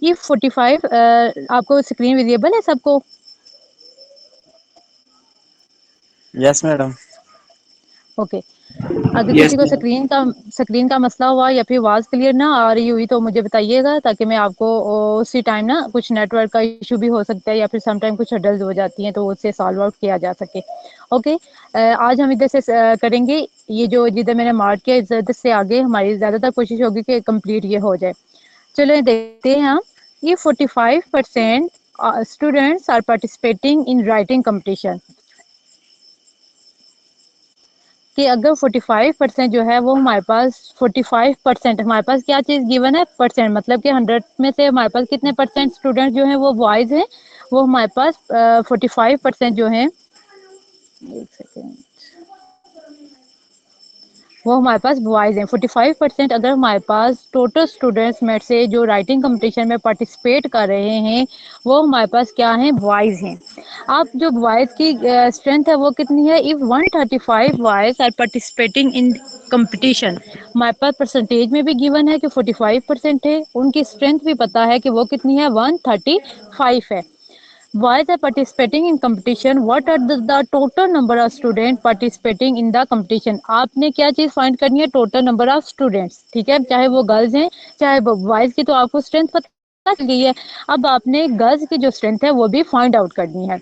ये 45 आपको screen visible है सबको? Yes madam. ओके। अगर यस किसी को मैडम। स्क्रीन का मसला हुआ या फिर आवाज़ क्लियर ना आ रही हुई तो मुझे बताइएगा, ताकि मैं आपको उसी टाइम ना, कुछ नेटवर्क का इशू भी हो सकता है या फिर सम टाइम कुछ हर्डल्स हो जाती हैं, तो उससे सॉल्व आउट किया जा सके। ओके। आज हम इधर से करेंगे, ये जो जिधर मैंने मार्क किया इधर से आगे हमारी ज़्यादातर कोशिश होगी कि कंप्लीट ये हो जाए। चलो देखते हैं हम। ये 45% students are participating in writing competition, कि अगर 45% जो है वो हमारे पास 45% हमारे पास क्या चीज़ गिवन है, परसेंट, मतलब कि 100 में से हमारे पास कितने परसेंट स्टूडेंट जो हैं वो बॉयज़ हैं, वो हमारे पास 45% जो हैं, एक सेकेंड, वो हमारे पास बॉयज़ हैं 45%। अगर हमारे पास टोटल स्टूडेंट्स में से जो राइटिंग कंपटीशन में पार्टिसिपेट कर रहे हैं वो हमारे पास क्या हैं, बॉयज़ हैं। अब जो बॉयज़ की स्ट्रेंथ है वो कितनी है, if 135 boys are participating in competition, हमारे पास परसेंटेज में भी गिवन है कि 45% है, उनकी स्ट्रेंथ भी पता है कि वो कितनी है, 135 है। Boys are participating in competition. What are the total number of students participating in the competition? आपने क्या चीज फाइंड करनी है, टोटल नंबर ऑफ स्टूडेंट्स, ठीक है, चाहे वो गर्ल्स हैं चाहे वो बॉयज की, तो आपको स्ट्रेंथ पता चल गई है। अब आपने गर्ल्स की जो स्ट्रेंथ है वो भी फाइंड आउट करनी है।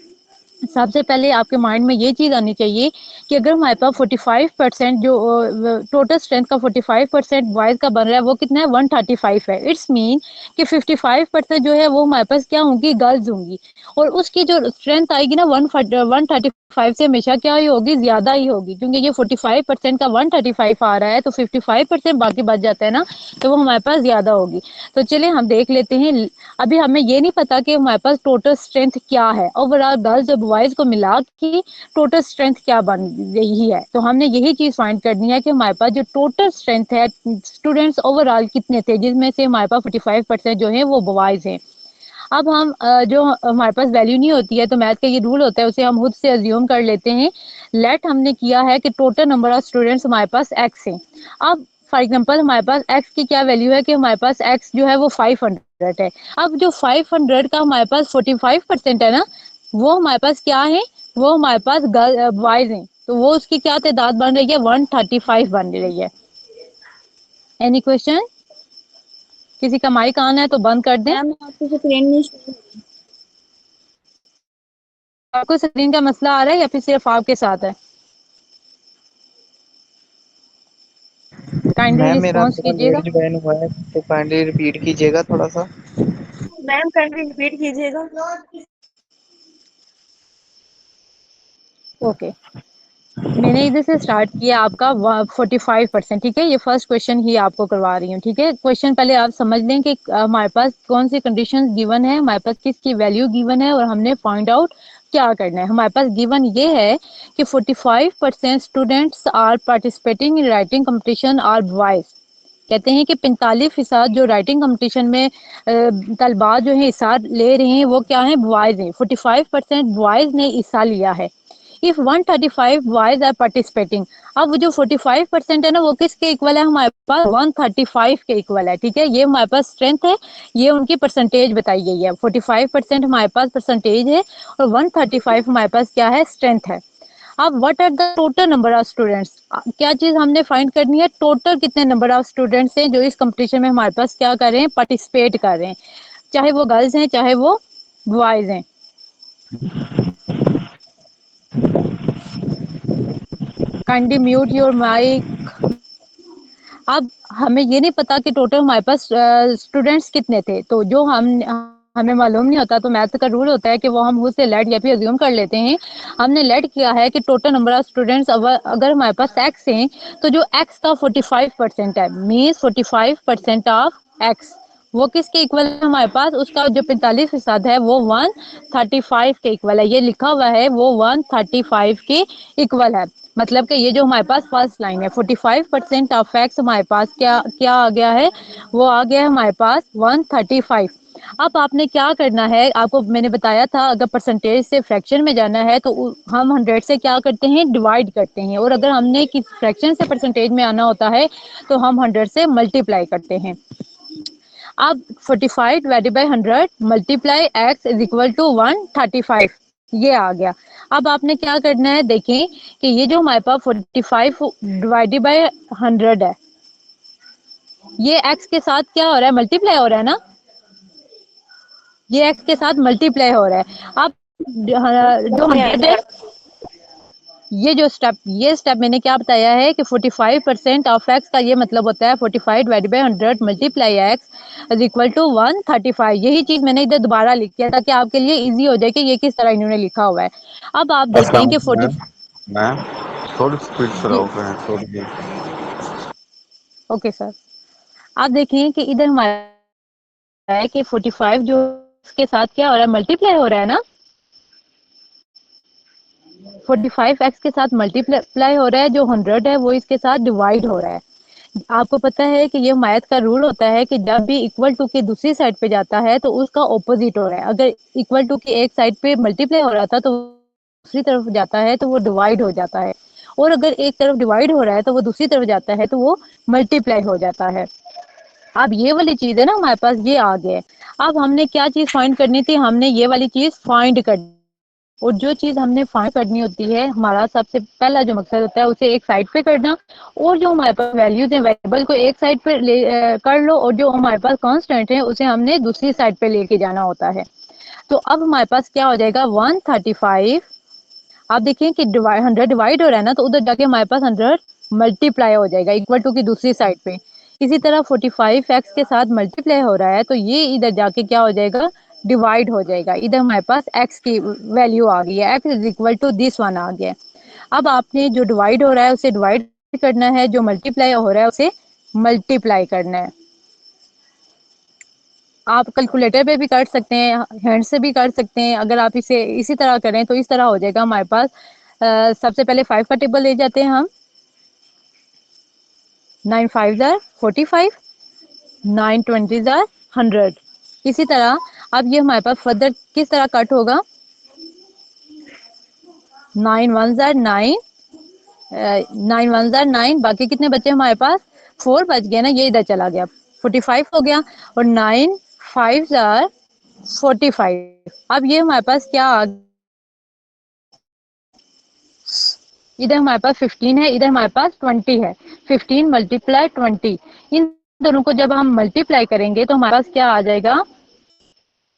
सबसे पहले आपके माइंड में ये चीज़ आनी चाहिए कि अगर हमारे पास 45% जो टोटल स्ट्रेंथ का 45% बॉयज़ का बन रहा है, वो कितना है, 135 है। इट्स मीन कि 55% जो है वो हमारे पास क्या होंगी, गर्ल्स होंगी, और उसकी जो स्ट्रेंथ आएगी ना 135 से हमेशा क्या ही होगी, ज़्यादा ही होगी, क्योंकि ये 45% का 135 आ रहा है, तो 55% बाकी बच जाता है ना, तो वो हमारे पास ज़्यादा होगी। तो चलिए हम देख लेते हैं। अभी हमें ये नहीं पता कि हमारे पास टोटल स्ट्रेंथ क्या है, ओवरऑल गर्ल्स और बॉयज को मिला के टोटल स्ट्रेंथ क्या बन रही है, तो हमने यही चीज फाइंड करनी है कि हमारे पास जो टोटल स्ट्रेंथ है स्टूडेंट्स ओवरऑल कितने थे, जिसमें से हमारे पास 45% जो है वो बॉयज हैं। अब हम जो हमारे पास वैल्यू नहीं होती है, तो मैथ का ये रूल होता है, उसे हम खुद से अज्यूम कर लेते हैं। लेट हमने किया है कि टोटल नंबर ऑफ स्टूडेंट्स हमारे पास एक्स है। अब फॉर एग्जांपल हमारे पास एक्स की क्या वैल्यू है, कि हमारे पास एक्स जो है वो 500 है। अब जो 500 का हमारे पास 45% है ना, वो हमारे पास क्या है, वो हमारे पास बॉयज हैं, तो वो उसकी क्या तादाद बन रही है, 135 बन रही है। Any question? किसी का माइक ऑन है तो बंद कर दें। मैम आपकी स्क्रीन नहीं शो हो रही। आपको स्क्रीन का मसला आ रहा है या फिर सिर्फ आपके साथ है? काइंडली मैम मेरा रिस्पॉन्स थोड़ा लेट कीजिएगा। ज्वाइन हुआ है, तो काइंडली रिपीट कीजिएगा थोड़ा सा। मैम कल रिपीट कीजिएगा। ओके। मैंने इधर से स्टार्ट किया आपका 45%, ठीक है, ये फर्स्ट क्वेश्चन ही आपको करवा रही हूँ, ठीक है। क्वेश्चन पहले आप समझ लें कि हमारे पास कौन सी कंडीशंस गिवन है, हमारे पास किसकी वैल्यू गिवन है, और हमने फाइंड आउट क्या करना है। हमारे पास गिवन ये है कि 45% students are participating in writing competition are boys. कहते हैं कि 45% जो राइटिंग कंपटीशन में तलबा जो है हिस्सा ले रहे हैं वो क्या है, बॉयज हैं। 45% बॉयज ने हिस्सा लिया है। इफ 135 बॉयज आर पार्टिसिपेटिंग, अब वो जो 45% है ना, वो किसके इक्वल है, हमारे पास 135 के इक्वल है, ठीक है। ये हमारे पास स्ट्रेंथ है, ये उनकी परसेंटेज बताई गई है। 45% हमारे पास परसेंटेज है और 135 हमारे पास क्या है, स्ट्रेंथ है। अब what are the total number of students, क्या चीज हमने फाइंड करनी है, टोटल कितने नंबर ऑफ स्टूडेंट्स हैं जो इस कंपटीशन में हमारे पास क्या कर रहे हैं, पार्टिसिपेट कर रहे हैं, चाहे वो गर्ल्स हैं चाहे वो बॉयज हैं। Kindly mute your mic. अब हमें ये नहीं पता कि टोटल हमारे पास स्टूडेंट्स कितने थे, तो जो हमें मालूम नहीं होता, तो मैथ का रूल होता है कि वो हम खुद से लेट या फिर अज्यूम कर लेते हैं। हमने लेट किया है कि टोटल नंबर ऑफ स्टूडेंट्स अगर हमारे पास एक्स हैं, तो जो एक्स का 45% है, मीन्स 45% ऑफ एक्स, वो किसके इक्वल है हमारे पास, उसका जो 45% है वो 135 के इक्वल है। ये लिखा हुआ है वो 135 के इक्वल है। मतलब कि ये जो हमारे पास फर्स्ट लाइन है, 45% ऑफ एक्स हमारे पास क्या क्या आ गया है, वो आ गया है हमारे पास 135। अब आपने क्या करना है, आपको मैंने बताया था अगर परसेंटेज से फ्रैक्शन में जाना है तो हम 100 से क्या करते हैं, डिवाइड करते हैं, और अगर हमने किस फ्रैक्शन से परसेंटेज में आना होता है तो हम 100 से मल्टीप्लाई करते हैं। अब 45 divided by 100 multiply x is equal to 135, ये आ गया। अब आपने क्या करना है, देखें कि ये जो हमारे पास 45 डिवाइडेड बाय 100 है, ये x के साथ क्या हो रहा है, मल्टीप्लाई हो रहा है ना, ये x के साथ मल्टीप्लाई हो रहा है। अब जो 100 है, ये स्टेप मैंने क्या बताया है कि 45% ऑफ एक्स का ये मतलब होता है 45 divided by 100 multiply x is equal to 135। यही चीज मैंने इधर दोबारा लिख दिया ताकि आपके लिए इजी हो जाए कि ये किस तरह इन्होंने लिखा हुआ है। अब आप देखें अस्सलाम कि वालेकुम 40 मैम थोड़ी स्पीड से जी, रहो करें थोड़ी सी। Okay sir. आप देखें कि इधर हमारा है कि 45 जो इसके साथ क्या हो रहा है, मल्टीप्लाई हो रहा है ना, 45 एक्स के साथ मल्टीप्लाई हो रहा है, जो 100 है वो इसके साथ डिवाइड हो रहा है। आपको पता है कि ये मैथ का रूल होता है कि जब भी इक्वल टू की दूसरी साइड पे जाता है तो उसका ऑपोजिट हो रहा है। अगर इक्वल टू की एक साइड पे मल्टीप्लाई हो रहा था तो दूसरी तरफ जाता है तो वो डिवाइड हो जाता है, और अगर एक तरफ डिवाइड हो रहा है तो वो दूसरी तरफ जाता है तो वो मल्टीप्लाई हो जाता है। अब ये वाली चीज है ना हमारे पास, ये आ गया। अब हमने क्या चीज फाइंड करनी थी, हमने ये वाली चीज फाइंड करनी, और जो चीज हमने फाइंड करनी होती है, हमारा सबसे पहला जो मकसद होता है उसे एक साइड पे करना, और जो हमारे पास वैल्यूज हैं वेरिएबल को एक साइड पे कर लो, और जो हमारे पास कांस्टेंट है उसे हमने दूसरी साइड पे लेके जाना होता है। तो अब हमारे पास क्या हो जाएगा, 135। आप देखिए कि 100 डिवाइड हो रहा है ना, तो उधर जाके हमारे पास 100 मल्टीप्लाई हो जाएगा इक्वल टू की दूसरी साइड पे। इसी तरह 45 एक्स के साथ मल्टीप्लाई हो रहा है तो ये इधर जाके क्या हो जाएगा, डिवाइड हो जाएगा। इधर हमारे पास एक्स की वैल्यू आ गई है, X is equal to this one आ गया। अब आपने जो डिवाइड हो रहा है उसे डिवाइड करना है, जो मल्टीप्लाई हो रहा है उसे मल्टीप्लाई करना है। आप कैलकुलेटर पे भी कर सकते हैं, हैंड से भी कर सकते हैं। अगर आप इसे इसी तरह करें तो इस तरह हो जाएगा हमारे पास। सबसे पहले 5 का टेबल ले जाते हैं हम। 9 5 जार 45, 9 20 जार 100। इसी तरह अब ये हमारे पास फर्दर किस तरह कट होगा, 9 1 जार 9, 9 1 जार 9, बाकी कितने बचे हमारे पास, 4 बच गया ना, ये इधर चला गया, 45 हो गया, और 9 5 जार 45। अब ये हमारे पास क्या आ, इधर हमारे पास 15 है, इधर हमारे पास 20 है। 15 मल्टीप्लाई 20, इन दोनों को जब हम मल्टीप्लाई करेंगे तो हमारे पास क्या आ जाएगा।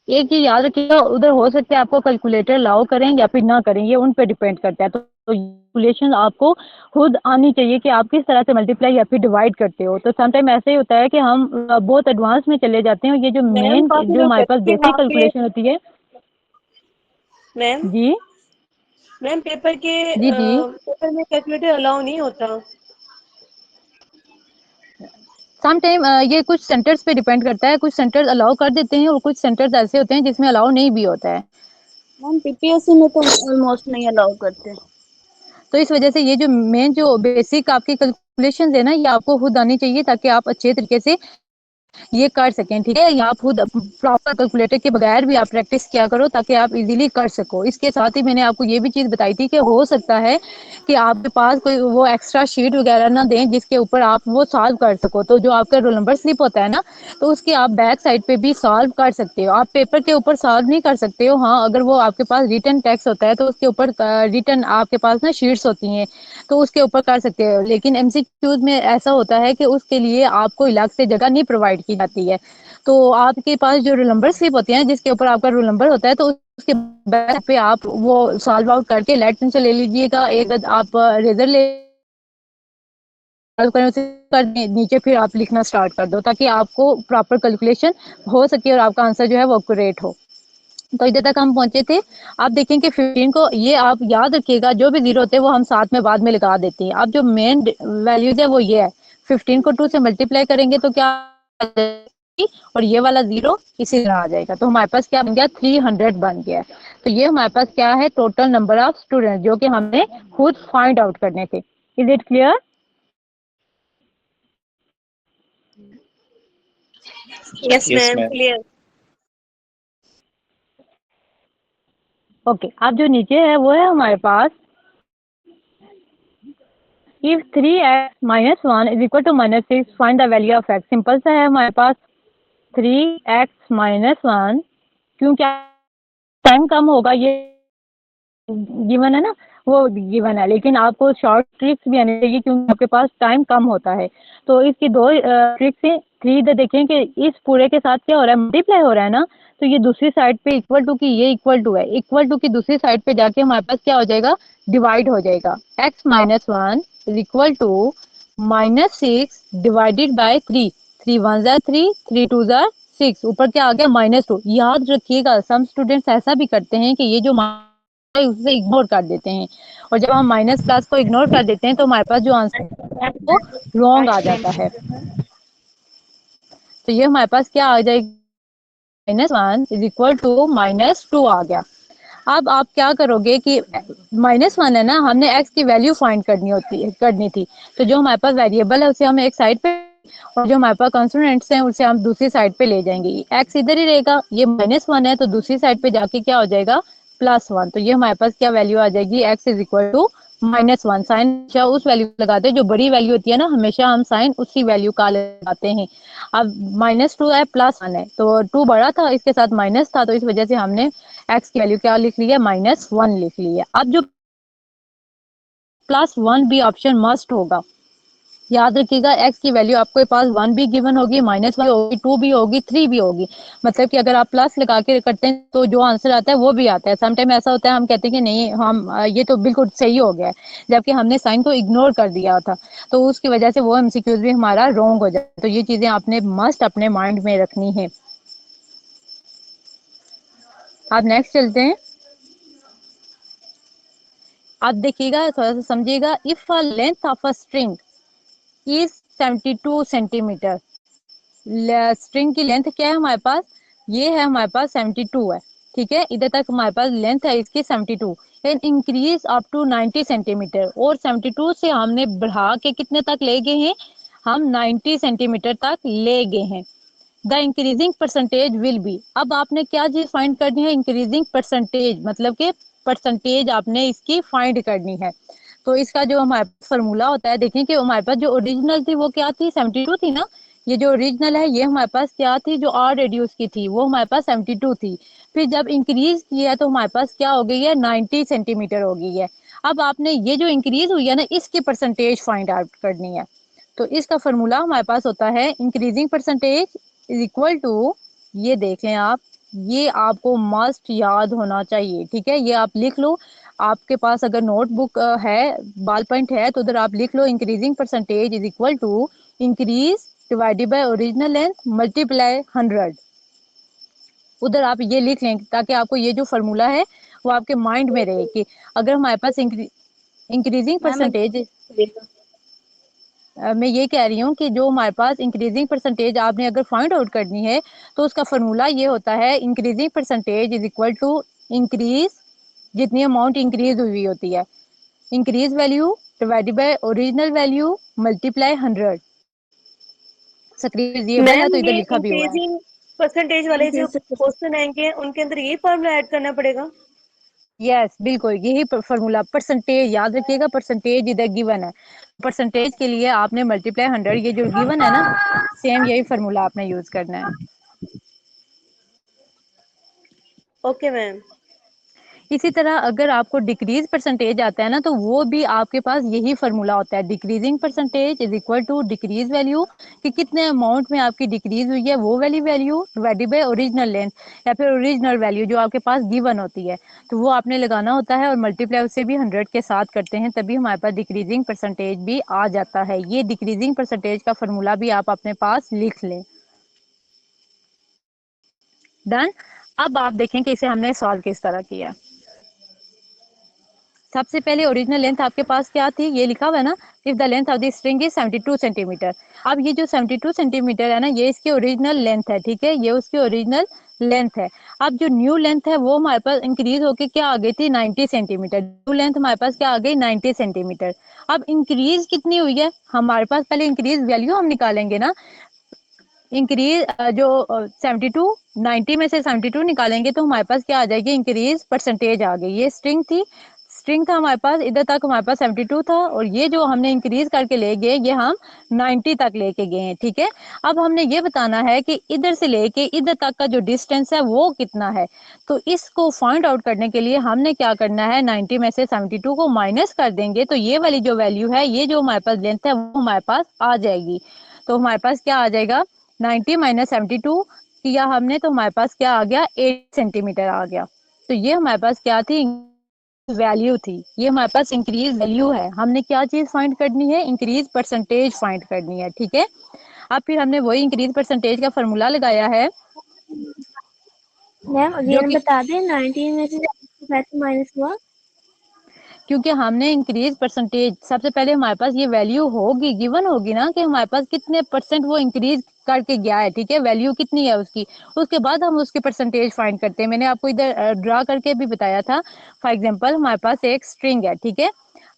एक चीज याद रखिएगा, उधर हो सकता है आपको कैलकुलेटर लाओ करें या फिर ना करें, ये उन पे डिपेंड करता है। तो कैलकुलेशन आपको खुद आनी चाहिए कि आप किस तरह से मल्टीप्लाई या फिर डिवाइड करते हो। तो समटाइम ऐसे ही होता है कि हम बहुत एडवांस में चले जाते हैं, ये जो मैम मेन काफी जो लोग हमारे कहते पास हैं कि बेसिक वहाँ पे कैलकुलेशन होती है। मैम जी मैम जी जी। पेपर में कैलकुलेटर अलाउ नहीं होता। सम टाइम ये कुछ सेंटर्स पे डिपेंड करता है, कुछ सेंटर्स अलाउ कर देते हैं और कुछ सेंटर्स ऐसे होते हैं जिसमें अलाउ नहीं भी होता है। मैम पीपीएससी में तो ऑलमोस्ट नहीं अलाउ करते। तो इस वजह से ये जो मेन जो बेसिक आपकी कैलकुलेशन है ना, ये आपको खुद आनी चाहिए ताकि आप अच्छे तरीके से ये कर सकें। ठीक है, आप खुद प्रॉपर कैलकुलेटर के बगैर भी आप प्रैक्टिस किया करो ताकि आप इजीली कर सको। इसके साथ ही मैंने आपको ये भी चीज बताई थी कि हो सकता है कि आपके पास कोई वो एक्स्ट्रा शीट वगैरह ना दें जिसके ऊपर आप वो सॉल्व कर सको। तो जो आपका रोल नंबर स्लिप होता है ना, तो उसकी आप बैक साइड पे भी सॉल्व कर सकते हो। आप पेपर के ऊपर सॉल्व नहीं कर सकते हो, हाँ अगर वो आपके पास रिटन टेक्स्ट होता है तो उसके ऊपर रिटन आपके पास ना शीट्स होती हैं तो उसके ऊपर कर सकते हो। लेकिन एमसीक्यूज में ऐसा होता है कि उसके लिए आपको अलग से जगह नहीं प्रोवाइड की जाती है। तो आपके पास जो रोल नंबर स्लिप होती है जिसके ऊपर आपका रोल नंबर होता है, तो उसके बैक पे आप वो सॉल्व आउट करके लेट पेन से ले लीजिएगा, एक आप रेजर ले सॉल्व करें उसे कर दें नीचे, फिर आप लिखना स्टार्ट कर दो ताकि आपको प्रॉपर कैलकुलेशन हो सके और आपका आंसर जो है वो एक्यूरेट हो। तो इधर तक हम पहुंचे थे। आप देखें कि 15 को ये आप याद रखिएगा, जो भी जीरो होते हैं वो हम साथ में बाद में लगा देते हैं। अब जो मेन वैल्यूज है वो ये है, 15 को 2 से मल्टीप्लाई करेंगे तो क्या आ जाएगी, और ये वाला जीरो इसी तरह आ जाएगा, तो हमारे पास क्या बन गया, 300 बन गया। तो ये हमारे पास क्या है, टोटल नंबर ऑफ स्टूडेंट जो कि हमने खुद फाइंड आउट करने थे। Is it clear? Yes yes ma'am ma'am. Clear. Okay, अब जो नीचे है वो है हमारे पास, if 3x minus 1 is equal to minus 6 find the value of x। Simple सा है हमारे पास। 3x-1, क्योंकि टाइम कम होगा, ये गिवन है ना, वो गिवन है, लेकिन आपको शॉर्ट ट्रिक्स भी आनी चाहिए क्योंकि आपके पास टाइम कम होता है। तो इसकी दो ट्रिक्स हैं। 3 इधर देखें कि इस पूरे के साथ क्या हो रहा है, मल्टीप्लाई हो रहा है ना, तो ये दूसरी साइड पे इक्वल टू की ये इक्वल टू है, इक्वल टू की दूसरी साइड पे जाके हमारे पास क्या हो जाएगा, डिवाइड हो जाएगा। x-1 is equal to -6 divided by 3, 3 1 जार 3, 3 2 जार 6, ऊपर क्या आ गया -2। याद रखिएगा सम स्टूडेंट्स ऐसा भी करते हैं कि ये जो उसे इग्नोर कर देते हैं, और जब हम माइनस क्लास को इग्नोर कर देते हैं तो हमारे पास जो आंसर है वो रॉन्ग आ जाता है। तो ये हमारे पास क्या आ जाएगा, -1 इज इक्वल टू -2 आ गया। अब आप क्या करोगे कि -1 है ना, हमने x की वैल्यू फाइंड करनी थी, तो जो हमारे पास वेरिएबल है उसे हम एक साइड पे, और जो हमारे पास कॉन्स्टेंट्स हैं उसे हम दूसरी साइड पे ले जाएंगे। x इधर ही रहेगा, ये -1 है तो दूसरी साइड पे जाके क्या हो जाएगा, +1। तो ये हमारे पास क्या वैल्यू आ जाएगी, x is equal to -1। Sign हमेशा उस वैल्यू लगाते हैं जो बड़ी वैल्यू होती है ना, हमेशा हम साइन उसी वैल्यू का लगाते हैं। अब -2 है +1 है, तो 2 बड़ा था, इसके साथ माइनस था, तो इस वजह से हमने x की वैल्यू क्या लिख ली है, -1 लिख ली है। अब जो +1 भी ऑप्शन मस्ट होगा, याद रखिएगा x की वैल्यू आपके पास 1 भी गिवन होगी, -1 होगी, 2 भी होगी, 3 भी होगी। मतलब कि अगर आप प्लस लगा के करते हैं तो जो आंसर आता है वो भी आता है। समटाइम ऐसा होता है हम कहते हैं कि नहीं हम ये तो बिल्कुल सही हो गया है, जबकि हमने साइन को इग्नोर कर दिया था, तो उसकी वजह से वो एमसीक्यूज भी हमारा रॉन्ग हो जाए। तो ये चीजें आपने मस्ट अपने माइंड में रखनी है। आप नेक्स्ट चलते हैं। आप देखिएगा, थोड़ा सा समझिएगा। If a length of a string is 72 centimetre, string की लेंथ क्या है हमारे पास, ये है हमारे पास 72 है, ठीक है, इधर तक हमारे पास लेंथ है इसकी 72, and increase up to 90 centimetre, और 72 से हमने बढ़ा के कितने तक ले गए हैं, हम 90 सेंटीमीटर तक ले गए हैं। The increasing percentage will be, अब आपने क्या चीज फाइंड करनी है, इंक्रीजिंग परसेंटेज, मतलब कि परसेंटेज आपने इसकी फाइंड करनी है। तो इसका जो हमारे पास फॉर्मूला होता है, देखिए कि हमारे पास जो ओरिजिनल थी वो क्या थी, 72 थी ना, ये जो ओरिजिनल है ये हमारे पास क्या थी, जो आर रेडियस की थी वो हमारे पास 72 थी। फिर जब इंक्रीज किया तो हमारे पास क्या हो गई है, 90 सेंटीमीटर हो गई है। अब आपने ये जो इंक्रीज हुई है ना, इसकी परसेंटेज फाइंड आउट करनी है। तो इसका फॉर्मूला हमारे पास होता है increasing percentage is equal to, ये देख लें आप, ये आपको मस्ट याद होना चाहिए, ठीक है, ये आप लिख लो। आपके पास अगर नोटबुक है, बॉल पॉइंट है, तो उधर आप लिख लो increasing percentage is equal to increase divided by original length multiply 100। उधर आप ये लिख लें ताकि आपको ये जो फॉर्मूला है वो आपके माइंड में रहे कि अगर हमारे पास इंक्रीजिंग मैम परसेंटेज, मैं ये कह रही हूँ कि जो हमारे पास इंक्रीजिंग परसेंटेज आपने अगर फाइंड आउट करनी है तो उसका फॉर्मूला ये होता है increasing percentage is equal to increase, जितनी अमाउंट इंक्रीज हुई होती है, increase value divided by original value multiply 100। सक्रिय है मैम तो इधर ये लिखा भी हुआ है। इंक्रीजिंग परसेंटेज वाले जो क्वेश्चन आएंगे उनके अंदर ये फॉर्मूला ऐड करना पड़ेगा। यस बिल्कुल, यही फॉर्मूला, परसेंटेज याद रखिएगा, परसेंटेज इधर गिवन है, परसेंटेज के लिए आपने मल्टीप्लाई 100, ये जो गिवन है ना, सेम यही फॉर्मूला आपने यूज करना है। Okay ma'am. इसी तरह अगर आपको डिक्रीज परसेंटेज आता है ना, तो वो भी आपके पास यही फॉर्मूला होता है, decreasing percentage is equal to decrease value, कि कितने अमाउंट में आपकी डिक्रीज हुई है वो वाली value divided by original length, या फिर ओरिजिनल वैल्यू जो आपके पास गिवन होती है, तो वो आपने लगाना होता है और मल्टीप्लाई उससे भी 100 के साथ करते हैं, तभी हमारे पास डिक्रीजिंग परसेंटेज भी आ जाता है। ये डिक्रीजिंग परसेंटेज का फॉर्मूला भी आप अपने पास लिख लें। डन। अब आप देखें कि इसे हमने सॉल्व किस तरह किया। सबसे पहले ओरिजिनल लेंथ आपके पास क्या थी, ये लिखा हुआ है ना, if the length of the string is 72 centimetre. अब ये जो 72 सेंटीमीटर है ना, ये इसकी ओरिजिनल लेंथ है, ठीक है, ये उसकी ओरिजिनल लेंथ है। अब जो न्यू लेंथ है वो हमारे पास इंक्रीज होके क्या आ गई थी, 90 सेंटीमीटर। न्यू लेंथ हमारे पास क्या आ गई, 90 सेंटीमीटर। अब इंक्रीज कितनी हुई है हमारे पास, पहले इंक्रीज वैल्यू हम निकालेंगे ना, इंक्रीज जो 72, 90 में से 72 निकालेंगे तो हमारे पास क्या आ जाएगी, इंक्रीज परसेंटेज आ गई। ये स्ट्रिंग थी, स्ट्रिंग था हमारे पास, इधर तक हमारे पास 72 था, और ये जो हमने इंक्रीज करके ले गए ये हम 90 तक लेके गए हैं। ठीक है, अब हमने ये बताना है कि इधर से लेके इधर तक का जो डिस्टेंस है वो कितना है। तो इसको फाइंड आउट करने के लिए हमने क्या करना है, 90 में से 72 को माइनस कर देंगे, तो ये वाली जो वैल्यू है, ये जो हमारे पास लेंथ है वो हमारे पास आ जाएगी। तो हमारे पास क्या आ जाएगा, 90 माइनस 72 किया हमने, तो हमारे पास क्या आ गया, 8 सेंटीमीटर आ गया। तो ये हमारे पास क्या थी, वैल्यू थी, ये हमारे पास इंक्रीज वैल्यू है। हमने क्या चीज फाइंड करनी है, इंक्रीज परसेंटेज फाइंड करनी है। ठीक है, अब फिर हमने वही इंक्रीज परसेंटेज का फॉर्मूला लगाया है मैम जो अगेन कि, बता दें, 19 में से 75 माइनस हुआ। क्योंकि हमने इंक्रीज परसेंटेज, सबसे पहले हमारे पास ये वैल्यू होगी, गिवन होगी ना कि हमारे पास कितने परसेंट वो इंक्रीज करके गया है। ठीक है, वैल्यू कितनी है उसकी, उसके बाद हम उसकी परसेंटेज फाइंड करते हैं। मैंने आपको इधर ड्रा करके भी बताया था। फॉर एग्जांपल हमारे पास एक स्ट्रिंग है, ठीक है,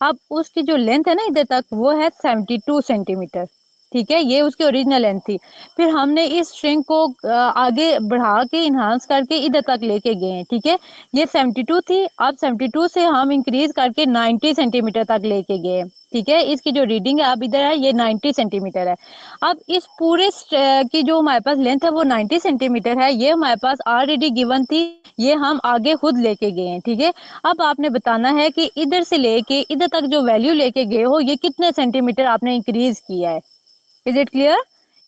अब उसकी जो लेंथ है ना इधर तक, वो है 72 सेंटीमीटर। ठीक है, ये उसकी ओरिजिनल लेंथ थी। फिर हमने इस स्ट्रिंग को आगे बढ़ा के इन्हांस करके इधर तक लेके गए हैं। ठीक है, ये 72 थी, अब 72 से हम इंक्रीज करके 90 सेंटीमीटर तक लेके गए। ठीक है, इसकी जो रीडिंग है अब इधर है, ये 90 सेंटीमीटर है। अब इस पूरे की जो हमारे पास लेंथ है वो 90 सेंटीमीटर है, ये हमारे पास ऑलरेडी गिवन थी, ये हम आगे खुद लेके गए हैं। ठीक है, अब आपने बताना है कि इधर से लेके इधर तक जो वैल्यू लेके गए हो, ये कितने सेंटीमीटर आपने इंक्रीज किया है। इज इट क्लियर,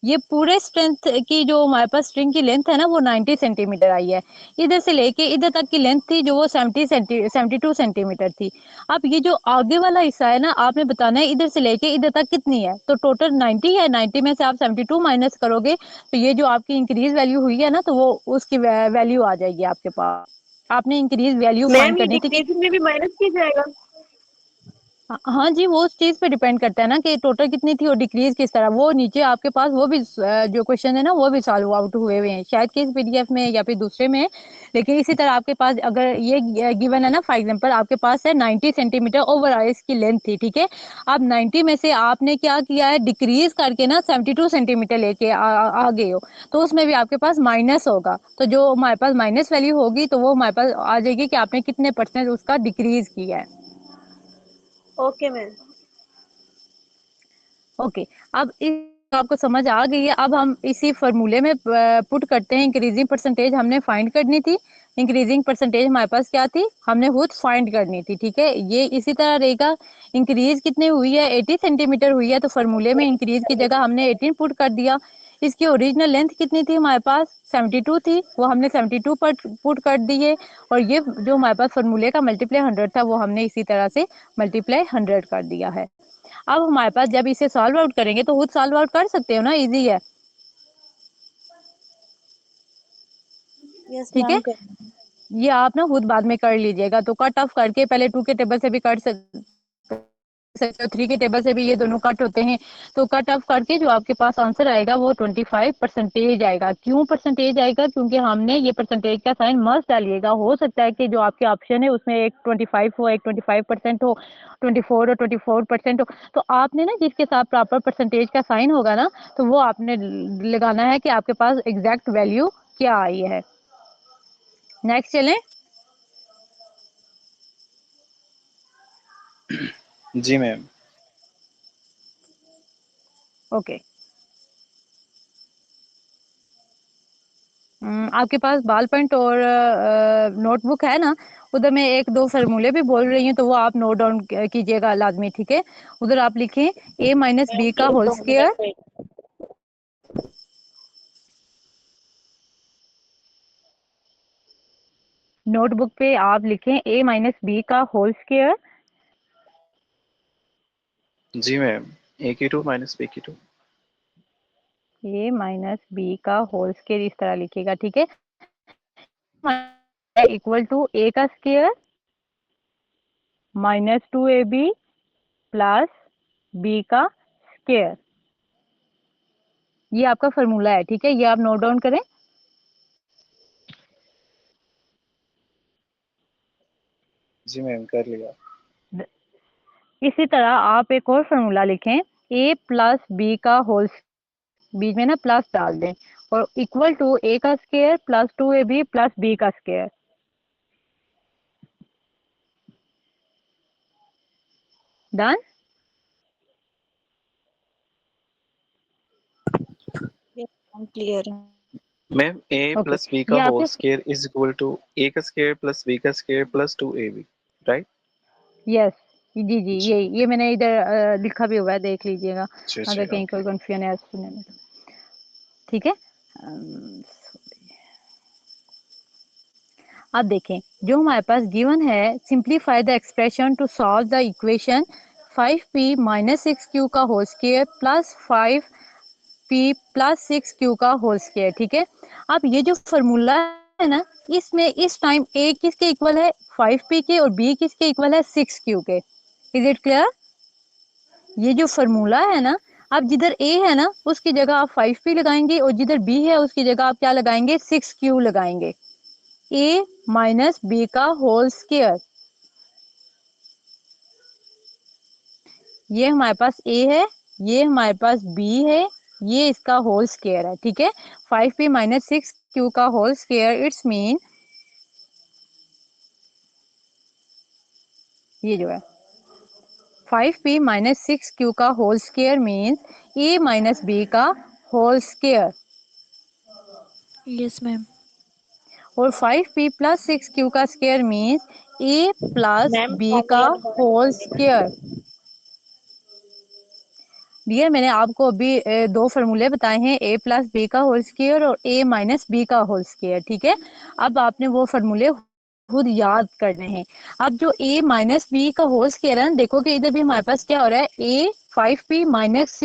ये पूरे स्ट्रेंथ की जो हमारे पास स्ट्रिंग की लेंथ है ना वो 90 सेंटीमीटर आई है, इधर से लेके इधर तक की लेंथ थी जो वो 72 सेंटीमीटर थी। अब ये जो आगे वाला हिस्सा है ना, आपने बताना है इधर से लेके इधर तक कितनी है, तो टोटल 90 है, 90 में से आप 72 माइनस करोगे तो ये जो आपकी इंक्रीज वैल्यू हुई है ना, तो वो उसकी वैल्यू आ जाएगी आपके पास। आपने इंक्रीज वैल्यू फाइंड मैम ये करनी थी कि, डिक्रीजिंग में भी माइनस किया जाएगा? हाँ जी, वो उस चीज पे डिपेंड करता है ना कि टोटल कितनी थी और डिक्रीज किस तरह। वो नीचे आपके पास वो भी जो क्वेश्चन है ना वो भी सॉल्व आउट हुए हुए हैं, शायद कि इस पीडीएफ में या फिर दूसरे में। लेकिन इसी तरह आपके पास अगर ये गिवन है ना, फॉर एग्जांपल आपके पास है 90 सेंटीमीटर ओवरऑल इसकी लेंथ थी। ठीक है, अब 90 में से आपने क्या किया है, डिक्रीज करके ना 72 सेंटीमीटर लेके आ गए हो, तो उसमें भी आपके पास माइनस होगा। तो जो हमारे पास माइनस वैल्यू होगी तो वो हमारे पास आ जाएगी कि आपने कितने परसेंट उसका डिक्रीज किया है। Okay ma'am. ओके, अब इस आपको समझ आ गई है। अब हम इसी फॉर्मूले में पुट करते हैं, इंक्रीजिंग परसेंटेज हमने फाइंड करनी थी। इंक्रीजिंग परसेंटेज हमारे पास क्या थी, हमने खुद फाइंड करनी थी। ठीक है, ये इसी तरह रहेगा। इंक्रीज कितनी हुई है, 80 सेंटीमीटर हुई है, तो फॉर्मूले में इंक्रीज की जगह हमने 18 पुट कर दिया। इसकी ओरिजिनल लेंथ कितनी थी हमारे पास, 72 थी, वो हमने 72 पर पुट कर दिए। और ये जो हमारे पास फॉर्मूले का मल्टीप्लाई 100 था वो हमने इसी तरह से मल्टीप्लाई 100 कर दिया है। अब हमारे पास जब इसे सॉल्व आउट करेंगे तो खुद सॉल्व आउट कर सकते हो ना, इजी है। यस ठीक है, मैम कर। ये आप ना खुद बाद में कर लीजिएगा, तो कट ऑफ करके पहले 2 के टेबल से भी कर सकते हो, 3 के टेबल से भी, ये दोनों कट होते हैं। तो कट ऑफ करके जो आपके पास आंसर आएगा वो 25 परसेंटेज आएगा। क्यों परसेंटेज आएगा, क्योंकि हमने ये परसेंटेज का साइन मस्ट डालिएगा। हो सकता है कि जो आपके ऑप्शन है उसमें एक 25 हो, एक 25% हो, 24 हो, 24% हो, तो आपने ना जिसके साथ प्रॉपर परसेंटेज का साइन होगा ना, तो वो आपने लगाना है कि आपके पास एग्जैक्ट वैल्यू क्या आई है। नेक्स्ट चलें। जी मैम। ओके, आपके पास बॉल पेंट और नोटबुक है ना, उधर मैं एक दो फार्मूले भी बोल रही हूँ, तो वो आप नोट डाउन कीजिएगा लाजमी। ठीक है, उधर आप लिखें a माइनस बी का होल स्क्वायर। नोटबुक पे आप लिखें a माइनस बी का होल स्क्वायर। जी मैम, ए की 2 माइनस बी की 2। a माइनस बी का होल स्क्वायर इस तरह लिखिएगा। ठीक है, इक्वल टू a का square minus 2ab plus b का स्क्वायर। ये आपका फॉर्मूला है। ठीक है, ये आप नोट डाउन करें। जी मैम, कर लिया। इसी तरह आप एक और फॉर्मूला लिखें, a प्लस बी का होल, बीच में ना प्लस डाल दें, और इक्वल टू a का square plus 2ab plus b का square. Done. Clear. Ma'am A okay, plus B का ये होल आपके square is equal to A का स्क्वायर प्लस बी का square plus 2ab, right? Yes जी जी, ये मैंने इधर लिखा भी हुआ है, देख लीजिएगा जी अगर जी, कहीं ओके। कोई कंफ्यूजन है सुनने में तो। ठीक है, अब देखें जो हमारे पास गिवन है, simplify the expression to solve the equation 5p minus 6q का whole square plus 5p plus 6q का होल स्क्वायर। ठीक है, अब ये जो फॉर्मूला है ना, इसमें इस टाइम a किसके इक्वल है, 5p के, और b किसके इक्वल है, 6q के। Is it clear? ये जो फॉर्मूला है ना, अब जिधर a है ना उसकी जगह आप 5p लगाएंगे, और जिधर b है उसकी जगह आप क्या लगाएंगे, 6q लगाएंगे। a माइनस बी का होल स्क्वायर, ये हमारे पास a है, ये हमारे पास b है, ये इसका होल स्क्वायर है। ठीक है, 5p माइनस 6q का होल स्क्वायर, इट्स मीन ये जो है 5p माइनस 6q का whole square means a minus b का होल स्क्वायर, यस मैम। और 5p प्लस 6q का square means a plus ma'am b का होल स्क्वायर। डियर, मैंने आपको अभी दो फार्मूले बताए हैं, a प्लस बी का होल स्क्वायर और a माइनस बी का होल स्क्वायर। ठीक है, अब आपने वो फार्मूले खुद याद करने हैं। अब जो a माइनस बी का होल स्क्वायर है ना, देखो कि इधर भी हमारे पास क्या हो रहा है, a 5p minus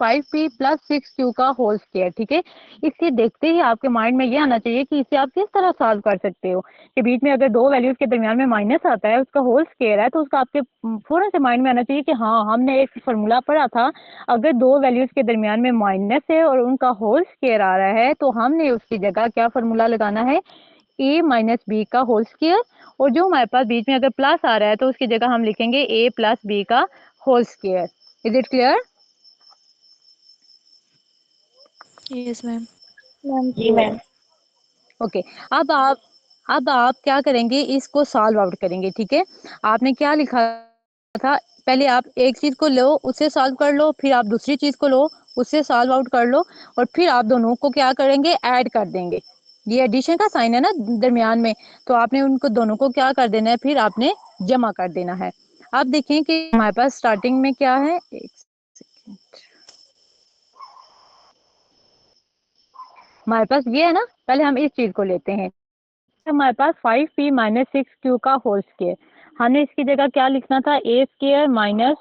5p plus 6q का होल स्क्वायर। ठीक है, इसे देखते ही आपके माइंड में ये आना चाहिए कि इसे आप किस तरह सॉल्व कर सकते हो, कि बीच में अगर दो वैल्यूज के दरमियान में माइनस आता है, उसका होल स्क्वायर है, तो उसका आपके फौरन से माइंड में आना चाहिए कि हाँ, हमने एक फॉर्मूला पढ़ा था, अगर दो वैल्यूज के दरमियान में माइनस है और उनका होल स्क्वायर आ रहा है, तो हमने उसकी जगह क्या फॉर्मूला लगाना है, a माइनस बी का होल स्क्वायर, और जो हमारे पास बीच में अगर प्लस आ रहा है तो उसकी जगह हम लिखेंगे a प्लस बी का whole square. Is it clear? Yes ma'am. Ma'am ji clear. Ma'am. Okay, अब आप क्या करेंगे, इसको सॉल्व आउट करेंगे। ठीक है, आपने क्या लिखा था, पहले आप एक चीज को लो, उससे सॉल्व कर लो, फिर आप दूसरी चीज को लो, उससे सॉल्व आउट कर लो, और फिर आप दोनों को क्या करेंगे, ऐड कर देंगे। ये एडिशन का साइन है ना दरमियान में, तो आपने उनको दोनों को क्या कर देना है, फिर आपने जमा कर देना है। आप देखें कि हमारे पास स्टार्टिंग में क्या है, एक सेकेंड, हमारे पास ये है ना, पहले हम इस चीज को लेते हैं। हमारे पास 5p माइनस 6q का होल स्क्वायर, हमने इसकी जगह क्या लिखना था, a square minus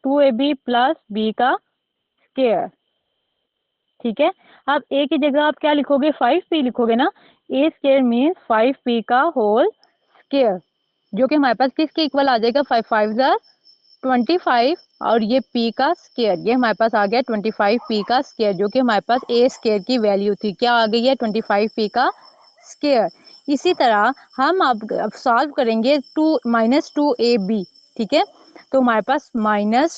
2ab plus b का स्क्वायर। ठीक है, अब a की जगह आप क्या लिखोगे, 5p लिखोगे ना, a स्क्वायर मीन्स 5p का होल स्क्वायर, जो कि हमारे पास किसके इक्वल आ जाएगा, 5 5 जार 25, और ये p का स्क्वायर, ये हमारे पास आ गया 25p का स्क्वायर, जो कि हमारे पास a स्क्वायर की वैल्यू थी, क्या आ गई है, 25p का स्क्वायर। इसी तरह हम अब सॉल्व करेंगे माइनस 2ab। ठीक है, तो हमारे पास माइनस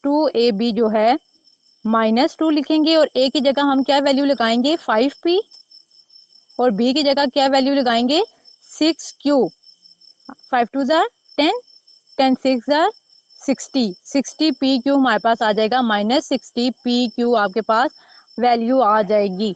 2ab जो है, -2 लिखेंगे, और a की जगह हम क्या वैल्यू लगाएंगे, 5p, और b की जगह क्या वैल्यू लगाएंगे, 6q, 5 2 जार 10, 10 6 जार 60, 60pq हमारे पास आ जाएगा, -60pq आपके पास वैल्यू आ जाएगी,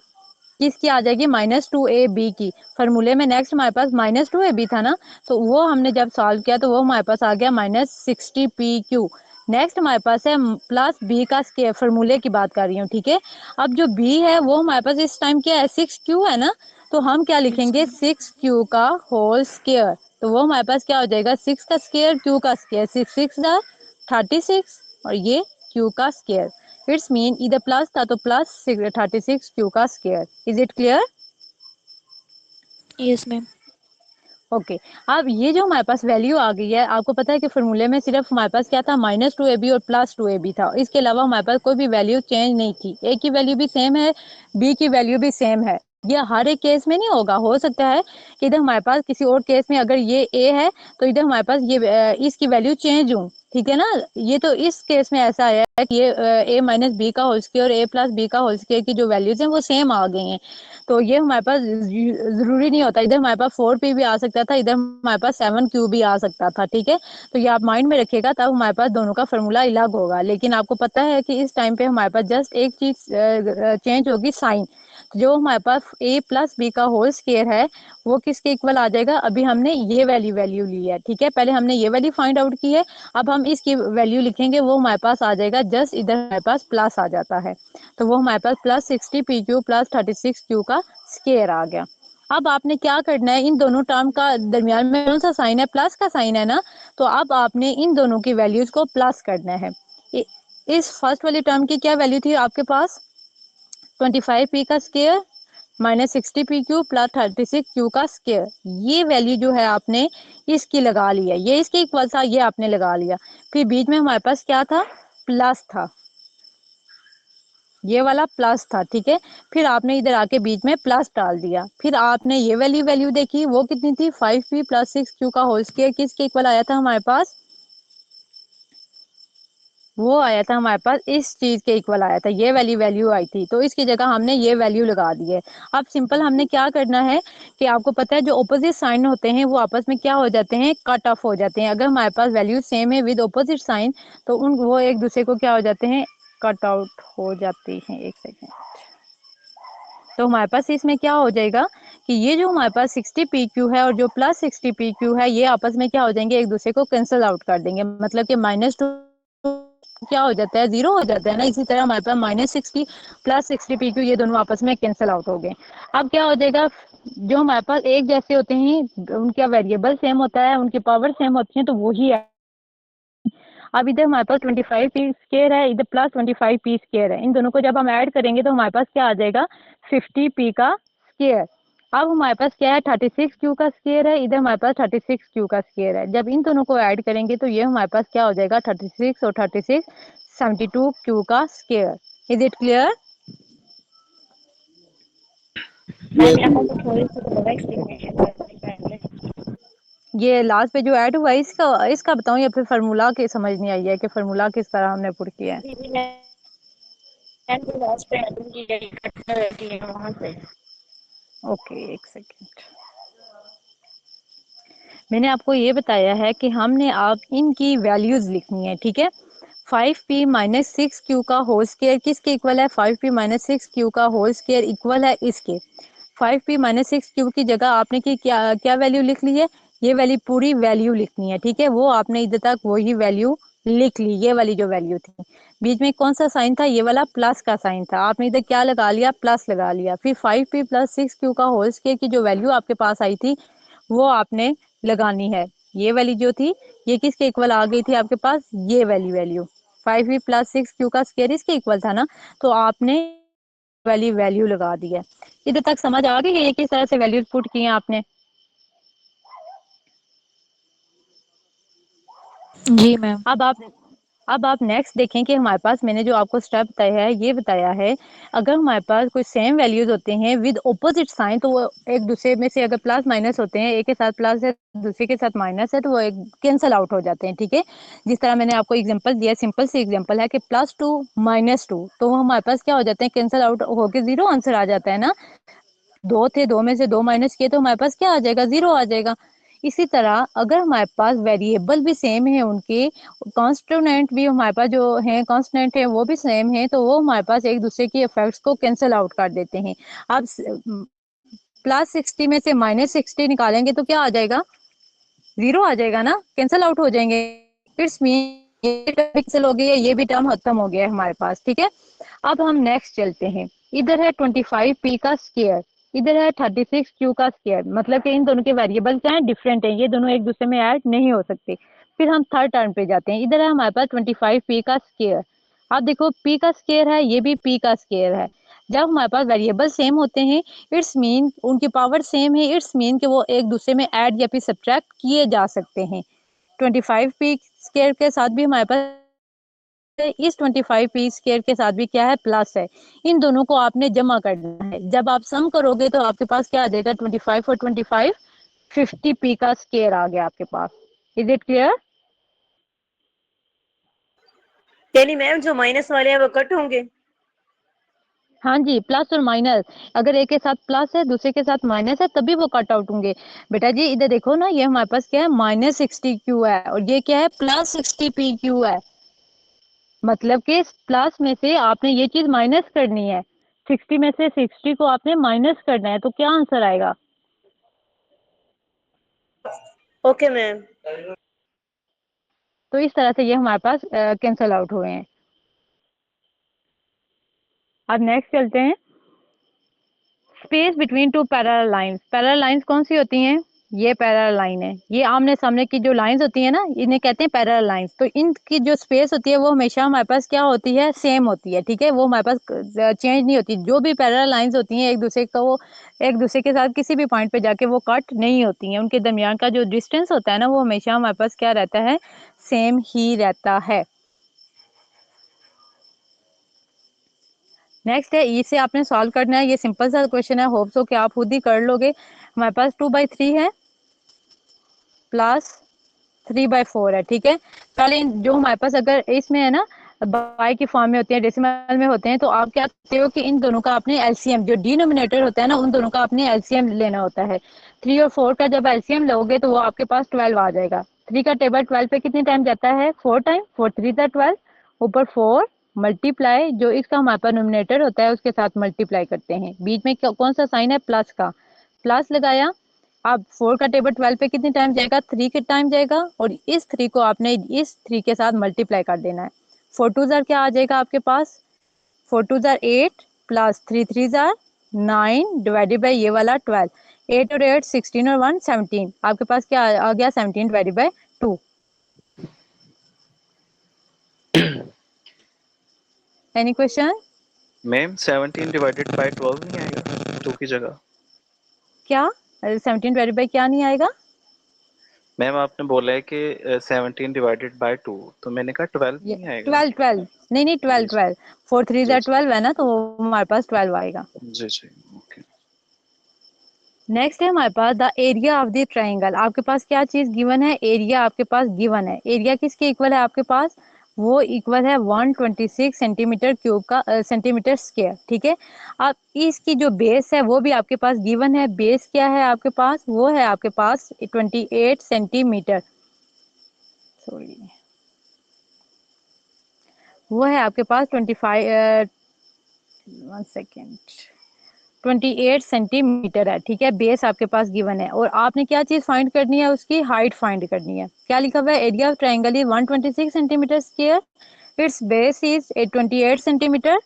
किसकी आ जाएगी, -2ab की। फॉर्मूले में नेक्स्ट हमारे पास -2ab था ना, तो वो हमने जब सॉल्व किया तो वो हमारे पास आ गया -60pq। नेक्स्ट हमारे पास है प्लस b का स्क्वायर, फॉर्मूले की बात कर रही हूँ। ठीक है, अब जो b है वो हमारे पास इस टाइम क्या है, 6q है ना, तो हम क्या यस लिखेंगे, मैम। 6q का होल स्क्वायर, तो वो हमारे पास क्या हो जाएगा, 6 का स्क्वायर q का स्क्वायर, 6 6 दा 36, और ये q का स्क्वायर। इट्स मीन इधर प्लस था तो प्लस 36q का square. Is it clear? Yes ma'am. Okay, अब ये जो हमारे पास वैल्यू आ गई है, आपको पता है कि फॉर्मूले में सिर्फ हमारे पास क्या था, -2ab और +2ab था, इसके अलावा हमारे पास कोई भी वैल्यू चेंज नहीं थी। a की वैल्यू भी सेम है, b की वैल्यू भी सेम है। ये हर एक केस में नहीं होगा, हो सकता है कि इधर हमारे पास किसी और केस में अगर ये a है तो इधर हमारे पास ये इसकी वैल्यू चेंज हो। ठीक है ना। ये तो इस केस में ऐसा आया है कि ये a माइनस बी का होल स्क्वायर और a प्लस बी का होल स्क्वायर की जो वैल्यूज हैं वो सेम आ गई हैं। तो ये हमारे पास जरूरी नहीं होता, इधर हमारे पास 4p भी आ सकता था, इधर हमारे पास 7q भी आ सकता था। ठीक है, तो ये आप माइंड में रखिएगा, तब हमारे पास दोनों का फॉर्मूला अलग होगा। लेकिन आपको पता है कि इस टाइम पे हमारे पास जस्ट एक चीज चेंज होगी, साइन। जो हमारे पास a प्लस बी का होल स्क्वायर है वो किसके इक्वल आ जाएगा, अभी हमने ये वैल्यू ली है। ठीक है, पहले हमने ये वैल्यू फाइंड आउट की है, अब हम इसकी वैल्यू लिखेंगे, वो हमारे पास आ जाएगा जस्ट इधर हमारे पास प्लस आ जाता है, तो वो हमारे पास प्लस 60pq प्लस 36q का स्क्वायर आ गया। अब आपने क्या करना है, इन दोनों टर्म का दरमियान में कौन सा साइन है, प्लस का साइन है ना, तो अब आपने इन दोनों की वैल्यूज को प्लस करना है। इस फर्स्ट वाली टर्म की क्या वैल्यू थी आपके पास, 25p का square minus 60pq plus 36q का स्क्वायर, ये वैल्यू जो है आपने इसकी लगा लिया, ये इसके इक्वल था, ये आपने लगा लिया। फिर बीच में हमारे पास क्या था, प्लस था, ये वाला प्लस था। ठीक है, फिर आपने इधर आके बीच में प्लस डाल दिया, फिर आपने ये वैल्यू देखी, वो कितनी थी, 5p प्लस 6q का होल स्क्वायर किसके इक्वल आया था हमारे पास, वो आया था हमारे पास इस चीज के इक्वल आया था, ये वैल्यू आई थी, तो इसकी जगह हमने ये वैल्यू लगा दी है। अब सिंपल हमने क्या करना है कि आपको पता है जो ऑपोजिट साइन होते हैं वो आपस में क्या हो जाते हैं, कट ऑफ हो जाते हैं। अगर हमारे पास वैल्यू सेम है विद ऑपोजिट साइन तो उन वो एक दूसरे को क्या हो जाते हैं, कट आउट हो जाती हैं। एक सेकेंड, तो हमारे पास इसमें क्या हो जाएगा कि ये जो हमारे पास 60pq है और जो प्लस 60pq है ये आपस में क्या हो जाएंगे, एक दूसरे को कैंसिल आउट कर देंगे, मतलब कि -2 क्या हो जाता है, 0 हो जाता है ना। इसी तरह हमारे पास -60 प्लस 60pq ये दोनों आपस में कैंसिल आउट हो गए। अब क्या हो जाएगा, जो हमारे पास एक जैसे होते हैं उनका वेरिएबल सेम होता है, उनकी पावर सेम होती है, तो वही है। अब इधर हमारे पास 25p स्क्वायर है, इधर प्लस 25p स्क्वायर है, इन दोनों को जब हम ऐड करेंगे तो हमारे पास क्या आ जाएगा, 50p का स्क्वायर। अब हमारे पास क्या है, 36q का स्क्वायर है, इधर हमारे पास 36q का स्क्वायर है। जब इन दोनों को ऐड करेंगे तो ये हमारे पास क्या हो जाएगा, 36 और 36 72q का square. Is it clear. Ma'am यहाँ पर थोड़ी सी दोबारा एक्सप्लेनेशन कर दें पहले। ये लास्ट पे जो ऐड हुआ है इसका इसका बताऊं या फिर फार्मूला के समझ नहीं आई है कि फार्मूला किस तरह हमने पुट किया है। दीदी मैम जो लास्ट पे एडिंग की गई कट कर रहती है वहाँ से। ओके, एक सेकेंड, मैंने आपको ये बताया है कि हमने आप इनकी वैल्यूज लिखनी है। ठीक है, 5p माइनस 6q का होल स्क्वायर किसके इक्वल है, 5p माइनस 6q का होल स्क्वायर इक्वल है इसके। 5p माइनस 6q की जगह आपने की क्या क्या वैल्यू लिख ली है, ये वाली पूरी वैल्यू लिखनी है। ठीक है, वो आपने इधर तक वही वैल्यू लिख ली, ये वाली जो वैल्यू थी। बीच में कौन सा साइन था, ये वाला प्लस का साइन था, आपने इधर क्या लगा लिया, प्लस लगा लिया। फिर 5p प्लस 6q का होल स्क्वायर की जो वैल्यू आपके पास आई थी वो आपने लगानी है। ये वाली जो थी ये किसके इक्वल आ गई थी आपके पास, ये वैल्यू 5p प्लस 6q का स्क्वायर इसके इक्वल था ना, तो आपने वाली वैल्यू लगा दी है। इधर तक समझ आ गई है ये किस तरह से वैल्यू पुट की है आपने। जी मैम। अब आप नेक्स्ट देखें कि हमारे पास मैंने जो आपको स्टेप बताया है ये बताया है, अगर हमारे पास कोई सेम वैल्यूज होते हैं विद ऑपोजिट साइन तो वो एक दूसरे में से अगर प्लस माइनस होते हैं, एक के साथ प्लस है दूसरे के साथ माइनस है, तो वो एक कैंसल आउट हो जाते हैं। ठीक है, जिस तरह मैंने आपको एग्जांपल दिया, सिंपल सी एग्जांपल है कि +2 -2, तो वो हमारे पास क्या हो जाते हैं, कैंसल आउट होकर 0 आंसर आ जाता है ना। दो थे, दो में से दो माइनस किए तो हमारे पास क्या आ जाएगा, 0 आ जाएगा। इसी तरह अगर हमारे पास वेरिएबल भी सेम है, उनके कॉन्स्टेंट भी हमारे पास जो है कॉन्स्टेंट है वो भी सेम है, तो वो हमारे पास एक दूसरे की इफेक्ट्स को कैंसिल आउट कर देते हैं। अब +60 में से -60 निकालेंगे तो क्या आ जाएगा, 0 आ जाएगा ना, कैंसिल आउट हो जाएंगे। इट्स मीन ये टर्म कैंसिल हो गई है, ये भी टर्म खत्म हो गया है हमारे पास। ठीक है, अब हम नेक्स्ट चलते हैं। इधर है 25p का स्क्वायर, इधर है 36q का स्क्वायर, मतलब कि इन दोनों के वेरिएबल क्या है, डिफरेंट है, ये दोनों एक दूसरे में ऐड नहीं हो सकते। फिर हम थर्ड टर्म पे जाते हैं, इधर है हमारे पास 25p का स्क्वायर। अब देखो p का स्क्वायर है, ये भी p का स्क्वायर है। जब हमारे पास वेरिएबल सेम होते हैं इट्स मीन उनकी पावर सेम है, इट्स मीन कि वो एक दूसरे में ऐड या फिर सब्ट्रैक्ट किए जा सकते हैं। 25p स्क्वायर के साथ भी हमारे पास, इस 25p स्क्वायर के साथ भी क्या है, प्लस है। इन दोनों को आपने जमा करना है, जब आप सम करोगे तो आपके पास क्या आ जाएगा, 25 और 25 50p का स्क्वायर आ गया आपके पास। Is it clear. यानी मैम जो माइनस वाले हैं वो कट होंगे। हाँ जी, प्लस और माइनस, अगर एक के साथ प्लस है दूसरे के साथ माइनस है तभी वो कट आउट होंगे। बेटा जी इधर देखो ना, ये हमारे पास क्या है, -60Q है और ये क्या है, +60PQ है। मतलब कि प्लस में से आपने ये चीज माइनस करनी है, 60 में से 60 को आपने माइनस करना है, तो क्या आंसर आएगा? Okay ma'am. तो इस तरह से ये हमारे पास कैंसल आउट हुए हैं। अब नेक्स्ट चलते हैं, space between two parallel lines. Parallel lines कौन सी होती हैं? ये पैरेलल लाइन है, ये आमने सामने की जो लाइंस होती है ना, इन्हें कहते हैं पैरेलल लाइंस। तो इनकी जो स्पेस होती है वो हमेशा हमारे पास क्या होती है, सेम होती है, ठीक है, वो हमारे पास चेंज नहीं होती। जो भी पैरेलल लाइंस होती हैं एक दूसरे के साथ किसी भी पॉइंट पे जाके वो कट नहीं होती हैं, उनके दरमियान का जो डिस्टेंस होता है ना वो हमेशा हमारे पास क्या रहता है, सेम ही रहता है। नेक्स्ट है, इसे आपने सॉल्व करना है, ये सिंपल सा क्वेश्चन है, होप सो कि आप खुद ही कर लोगे। हमारे पास 2/3 है प्लस 3/4 है, ठीक है। पहले जो हमारे पास अगर इसमें है ना बाई की फॉर्म में होते हैं, डेसिमल में होते हैं, तो आप क्या करते हो कि इन दोनों का अपने एलसीएम, जो डिनोमिनेटर होता है ना, उन दोनों का अपने एलसीएम लेना होता है। 3 और 4 का जब एलसीएम लोगे तो वो आपके पास 12 आ जाएगा। 3 का टेबल 12 पे कितने टाइम जाता है, 4 टाइम, 4 3 12, ऊपर 4 मल्टीप्लाई जो इसका हमारे पास नोमिनेटर होता है उसके साथ मल्टीप्लाई करते हैं। बीच में कौन सा साइन है, प्लस का, प्लस लगाया। अब 4 का टेबल 12 पे कितने टाइम जाएगा, 3 के टाइम जाएगा, और इस 3 को आपने इस 3 के साथ मल्टीप्लाई कर देना है। 4 2 जार क्या आ जाएगा आपके पास, 4 2 jar 8 plus 3 3 jar 9 divided by ये वाला 12, 8 और 8 16 और 1 17, आपके पास क्या आ गया, 17 divided by 2। Any question? Ma'am 17 divided by 12 नहीं आएगा 2 की जगह? क्या 17 डिवाइडेड बाई क्या नहीं आएगा? मैम आपने बोला है कि 17 डिवाइडेड बाय 2, तो मैंने कहा 12 ये नहीं आएगा। 12 12 नहीं नहीं, 12 जी 12, 4 3 जी जार 12 है ना, तो हमारे पास 12 आएगा। जी जी ओके। नेक्स्ट है हमारे पास the area of the triangle. आपके पास क्या चीज गिवन है, एरिया आपके पास गिवन है। एरिया किसके इक्वल है आपके पास, वो इक्वल है 126 सेंटीमीटर क्यूब का, सेंटीमीटर स्क्वायर, ठीक है। अब इसकी जो बेस है वो भी आपके पास गिवन है। बेस क्या है आपके पास, वो है आपके पास 28 सेंटीमीटर, सॉरी, वो है आपके पास 25, 1 सेकेंड, 28 सेंटीमीटर है, ठीक है। बेस आपके पास गिवन है और आपने क्या चीज फाइंड करनी है, उसकी हाइट फाइंड करनी है। क्या लिखा हुआ है, area of triangle is 126 centimetre square, it's base is 28 centimetre,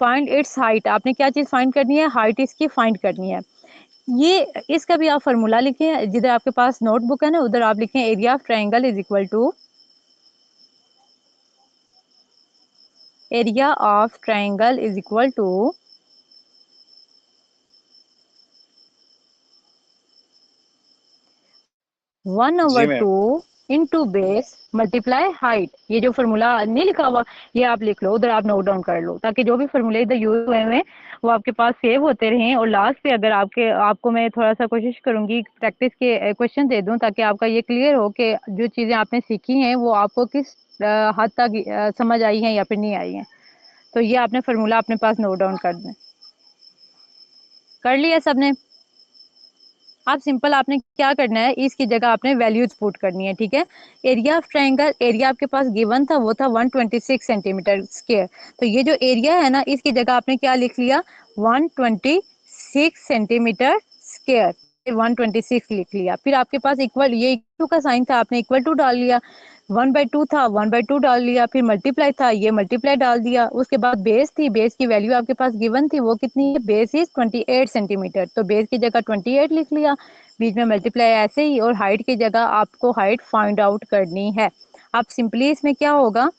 find its height. आपने क्या चीज फाइंड करनी है, हाइट इसकी फाइंड करनी है। ये इसका भी आप फार्मूला लिखें, जिधर आपके पास नोटबुक है ना उधर आप लिखें, area of triangle is equal to, area of triangle is equal to 1 जी over ma'am. 2 into base multiply height. ये जो फॉर्मूला नहीं लिखा हुआ ये आप लिख लो, उधर आप नोट डाउन कर लो, ताकि जो भी फॉर्मूले इधर यूज हुए हैं वो आपके पास सेव होते रहें। और लास्ट पे अगर आपको मैं थोड़ा सा कोशिश करूंगी प्रैक्टिस के क्वेश्चन दे दूं, ताकि आपका ये क्लियर हो कि जो चीज़ें आपने सीखी हैं वो आपको किस हद तक समझ आई हैं या फिर नहीं आई हैं। तो ये आपने फार्मूला अपने पास नोट डाउन कर लिया सबने। आप सिंपल आपने क्या करना है, इसकी जगह आपने वैल्यूज पुट करनी है, ठीक है। एरिया ऑफ ट्राइंगल, एरिया आपके पास गिवन था वो था 126 सेंटीमीटर स्क्वायर, तो ये जो एरिया है ना इसकी जगह आपने क्या लिख लिया, 126 सेंटीमीटर स्क्वायर, 126 लिख लिया। फिर आपके पास इक्वल, ये इक्वल का साइन था, आपने इक्वल टू डाल लिया। 1/2 था, 1/2 डाल लिया। फिर मल्टीप्लाई था, ये मल्टीप्लाई डाल दिया। उसके बाद बेस थी, बेस की वैल्यू आपके पास गिवन थी, वो कितनी है, बेस इज 28 सेंटीमीटर, तो बेस की जगह 28 लिख लिया, बीच में मल्टीप्लाई ऐसे ही। और हाइट की जगह आपको हाइट फाइंड आउट करनी है। अब सिंपली इसमें क्या होगा,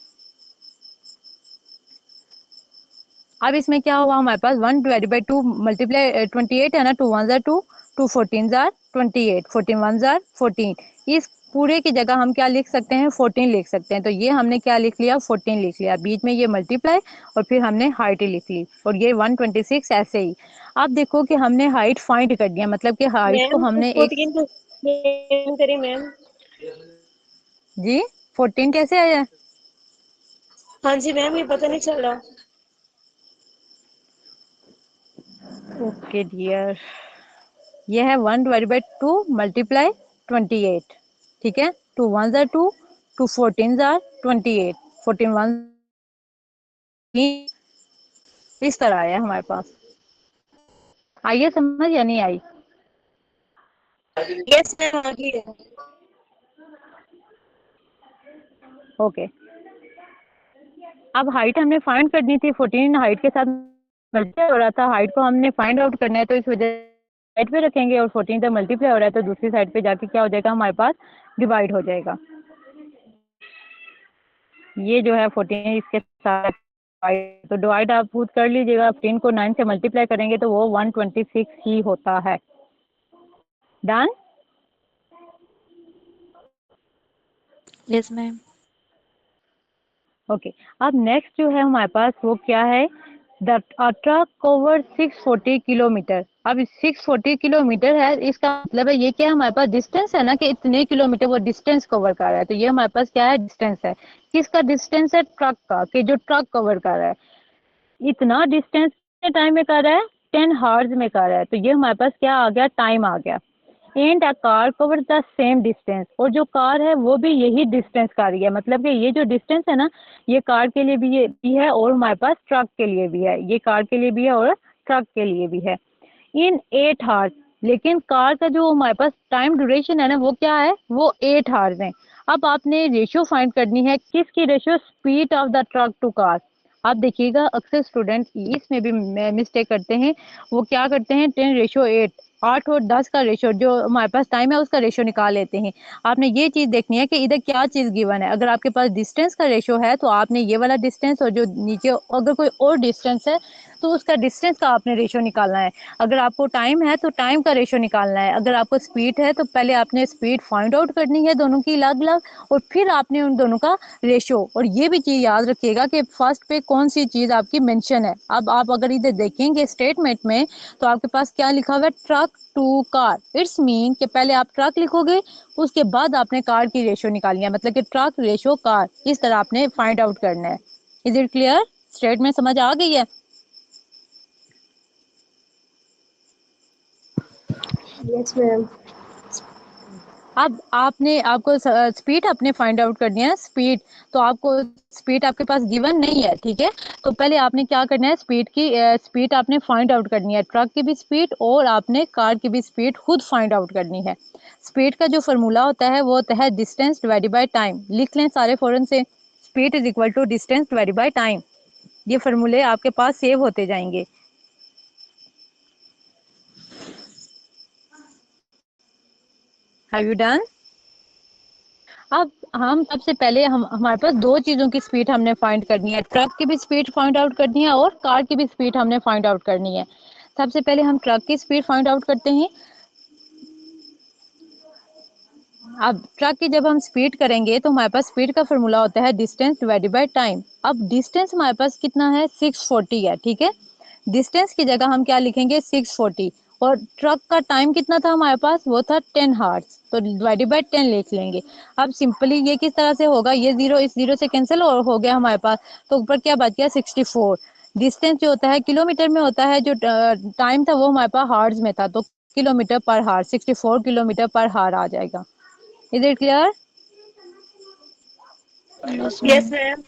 अब इसमें क्या हुआ हमारे पास, 1/2 मल्टीप्लाई 28 है ना, 2 1 जार 2, 2 14 जार 28, 14 1 जार 14, इस पूरे की जगह हम क्या लिख सकते हैं, 14 लिख सकते हैं। तो ये हमने क्या लिख लिया, 14 लिख लिया, बीच में ये मल्टीप्लाई और फिर हमने हाइट लिख ली, और ये 126 ऐसे ही। अब देखो कि हमने हाइट फाइंड कर दिया, मतलब कि हाइट को मैम हमने एक, 14 को explain करें मैम। जी 14 कैसे आया, हाँ जी मैम, ये पता नहीं चल रहा। ओके डियर, ये है 1/2 मल्टीप्लाई 28, ठीक है। 2 1s are 2, 2 14s are 28, 14 1 इस तरह आया हमारे पास। आइए समझ या नहीं आई? यस मैम, आ गई है। ओके, अब हाइट हमने फाइंड करनी थी, 14 हाइट के साथ मल्टीप्लाई हो रहा था, हाइट को हमने फाइंड आउट करना है, तो इस वजह साइड पे रखेंगे और 14 तक मल्टीप्लाई हो रहा है तो दूसरी साइड पे जाके क्या हो जाएगा हमारे पास, डिवाइड हो जाएगा। ये जो है 14 इसके साथ तो डिवाइड आप खुद कर लीजिएगा। 15 को 9 से मल्टीप्लाई करेंगे तो वो 126 ही होता है। डन? Yes ma'am. ओके, अब नेक्स्ट जो है हमारे पास वो क्या है, द ट्रक कवर 640 किलोमीटर। अब 640 किलोमीटर है, इसका मतलब है ये क्या है हमारे पास डिस्टेंस है ना, कि इतने किलोमीटर वो डिस्टेंस कवर कर रहा है। तो ये हमारे पास क्या है, डिस्टेंस है। किसका डिस्टेंस है? ट्रक का, कि जो ट्रक कवर कर रहा है। इतना डिस्टेंस टाइम में कर रहा है, 10 हावर्स में कर रहा है। तो ये हमारे पास क्या आ गया, टाइम आ गया। And a car cover the same distance, और जो कार है वो भी यही डिस्टेंस कर रही है। मतलब कि ये जो डिस्टेंस है ना, ये कार के लिए भी ये भी है और हमारे पास ट्रक के लिए भी है। ये कार के लिए भी है और ट्रक के लिए भी है। इन 8 हावर्स, लेकिन कार का जो हमारे पास टाइम ड्यूरेशन है ना, वो क्या है, वो 8 हावर्स है। अब आपने रेशियो फाइंड करनी है, किसकी ratio? Speed of the truck to car. आप देखिएगा अक्सर स्टूडेंट इसमें भी मिस्टेक करते हैं। वो क्या करते हैं, 10:8, 8 और 10 का रेशियो, जो हमारे पास टाइम है उसका रेशियो निकाल लेते हैं। आपने ये चीज देखनी है कि इधर क्या चीज गिवन है। अगर आपके पास डिस्टेंस का रेशियो है तो आपने ये वाला डिस्टेंस, और जो नीचे अगर कोई और डिस्टेंस है तो उसका डिस्टेंस का आपने रेशियो निकालना है। अगर आपको टाइम है तो टाइम का रेशियो निकालना है। अगर आपको स्पीड है तो पहले आपने स्पीड फाइंड आउट करनी है दोनों की अलग अलग, और फिर आपने उन दोनों का रेशियो। और ये भी चीज याद रखिएगा कि फर्स्ट पे कौन सी चीज आपकी मेंशन है। अब आप अगर इधर देखेंगे स्टेटमेंट में तो आपके पास क्या लिखा हुआ है, truck to car. It's mean कि पहले आप ट्रक लिखोगे, उसके बाद आपने कार की रेशियो निकालनी है। मतलब कि ट्रक रेशियो कार, इस तरह आपने फाइंड आउट करना है। Is it clear? स्टेटमेंट समझ आ गई है? Yes ma'am. अब आपने आपको स्पीड अपने फाइंड आउट करनी है। स्पीड तो आपको स्पीड आपके पास गिवन नहीं है, ठीक है। तो पहले आपने क्या करना है, स्पीड की स्पीड आपने फाइंड आउट करनी है। ट्रक की भी स्पीड और आपने कार की भी स्पीड खुद फाइंड आउट करनी है। स्पीड का जो फॉर्मूला होता है वो होता है डिस्टेंस डिवाइडेड बाय टाइम। लिख लें सारे फौरन से, speed is equal to distance divided by time. ये फॉर्मूले आपके पास सेव होते जाएंगे। Have you done? अब हम सबसे पहले हमारे पास दो चीजों की स्पीड हमने फाइंड करनी है। ट्रक की भी स्पीड फाइंड आउट करनी है और कार की भी स्पीड हमने फाइंड आउट करनी है। सबसे पहले हम ट्रक की स्पीड फाइंड आउट करते हैं। अब ट्रक की जब हम स्पीड करेंगे तो हमारे पास स्पीड का फॉर्मूला होता है डिस्टेंस डिवाइडेड बाय टाइम। अब डिस्टेंस हमारे पास कितना है, 640 है, ठीक है। डिस्टेंस की जगह हम क्या लिखेंगे, 640। और ट्रक का टाइम कितना था हमारे पास, वो था 10 हार्स, तो डिवाइडेड बाय 10 लिख लेंगे। अब सिंपली ये किस तरह से होगा, ये जीरो इस जीरो से कैंसिल हो गया हमारे पास, तो ऊपर क्या बच गया, 64। डिस्टेंस जो होता है किलोमीटर में होता है, जो टाइम था वो हमारे पास हार्स में था, तो किलोमीटर पर हार, 64 किलोमीटर पर हार आ जाएगा। Is it clear? Yes yes ma'am. Ma'am.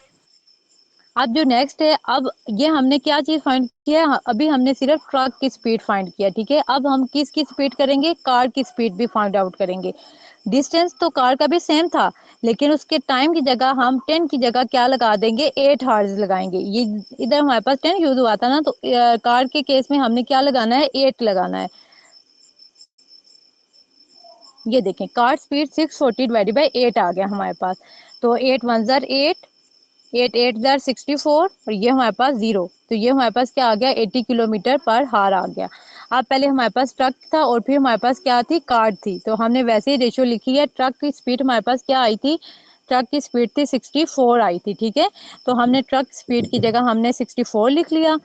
अब जो नेक्स्ट है, अब ये हमने क्या चीज फाइंड किया, अभी हमने सिर्फ ट्रक की स्पीड फाइंड किया, ठीक है। अब हम किसकी स्पीड करेंगे, कार की स्पीड भी फाइंड आउट करेंगे। डिस्टेंस तो कार का भी सेम था, लेकिन उसके टाइम की जगह हम 10 की जगह क्या लगा देंगे, 8 हार्स लगाएंगे। ये इधर हमारे पास 10 यूज हुआ था ना, तो कार के केस में हमने क्या लगाना है, 8 लगाना है। ये देखें, कार स्पीड 640 डिवाइडेड बाई 8 आ गया हमारे पास। तो 8 1 जार 8, 8 8 जार 64, और ये हमारे पास 0, तो ये हमारे पास क्या आ गया, 80 किलोमीटर पर हार आ गया। अब पहले हमारे पास ट्रक था और फिर हमारे पास क्या थी, कार थी, तो हमने वैसे ही रेशियो लिखी है। ट्रक की स्पीड हमारे पास क्या आई थी, ट्रक की स्पीड थी 64 आई थी, ठीक है। तो हमने ट्रक स्पीड की जगह हमने 64 लिख लिया।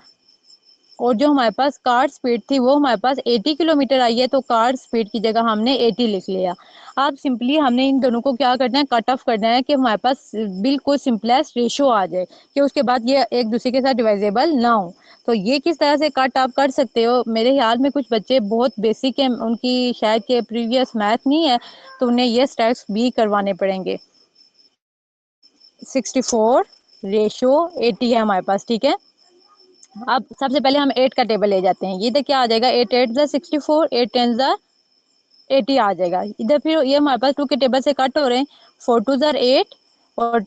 और जो हमारे पास कार स्पीड थी वो हमारे पास 80 किलोमीटर आई है, तो कार स्पीड की जगह हमने 80 लिख लिया। अब सिंपली हमने इन दोनों को क्या करना है, कट ऑफ करना है कि हमारे पास बिल्कुल सिंपलेस्ट रेशो आ जाए कि उसके बाद ये एक दूसरे के साथ डिवाइजेबल ना हो। तो ये किस तरह से कट आप कर सकते हो, मेरे ख्याल में कुछ बच्चे बहुत बेसिक है, उनकी शायद के प्रीवियस मैथ नहीं है, तो उन्हें ये स्टेप्स भी करवाने पड़ेंगे। 64 रेशो 80 है हमारे पास, ठीक है। अब सबसे पहले हम 8 का टेबल ले जाते हैं। ये देखिए आ जाएगा 8 8 जा 64, 8 10 जा 80 आ जाएगा। इधर फिर ये हमारे पास 2 के टेबल से कट हो रहे हैं, 4 2 जा 8 और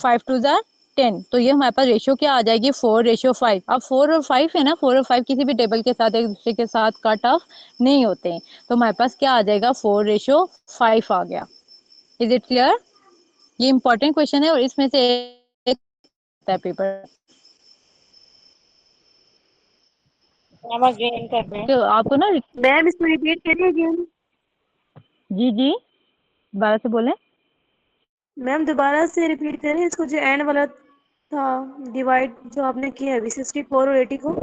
5 2 जा 10, तो ये हमारे पास रेशियो क्या आ जाएगी, 4 रेशियो 5। अब 4 और 5 है ना, 4 और 5 किसी भी टेबल के साथ एक दूसरे के साथ कट ऑफ नहीं होते हैं, तो हमारे पास क्या आ जाएगा, 4 रेशियो 5 आ गया। Is it clear? ये इंपॉर्टेंट क्वेश्चन है और इसमें से एक पेपर, मैम अगेन कर रहे हैं। तो आपको ना, मैम इसको रिपीट करिए अगेन। जी जी दोबारा से बोलें। मैम दोबारा से रिपीट करें इसको, जो एंड वाला था डिवाइड जो आपने किया है 64 और 80 को।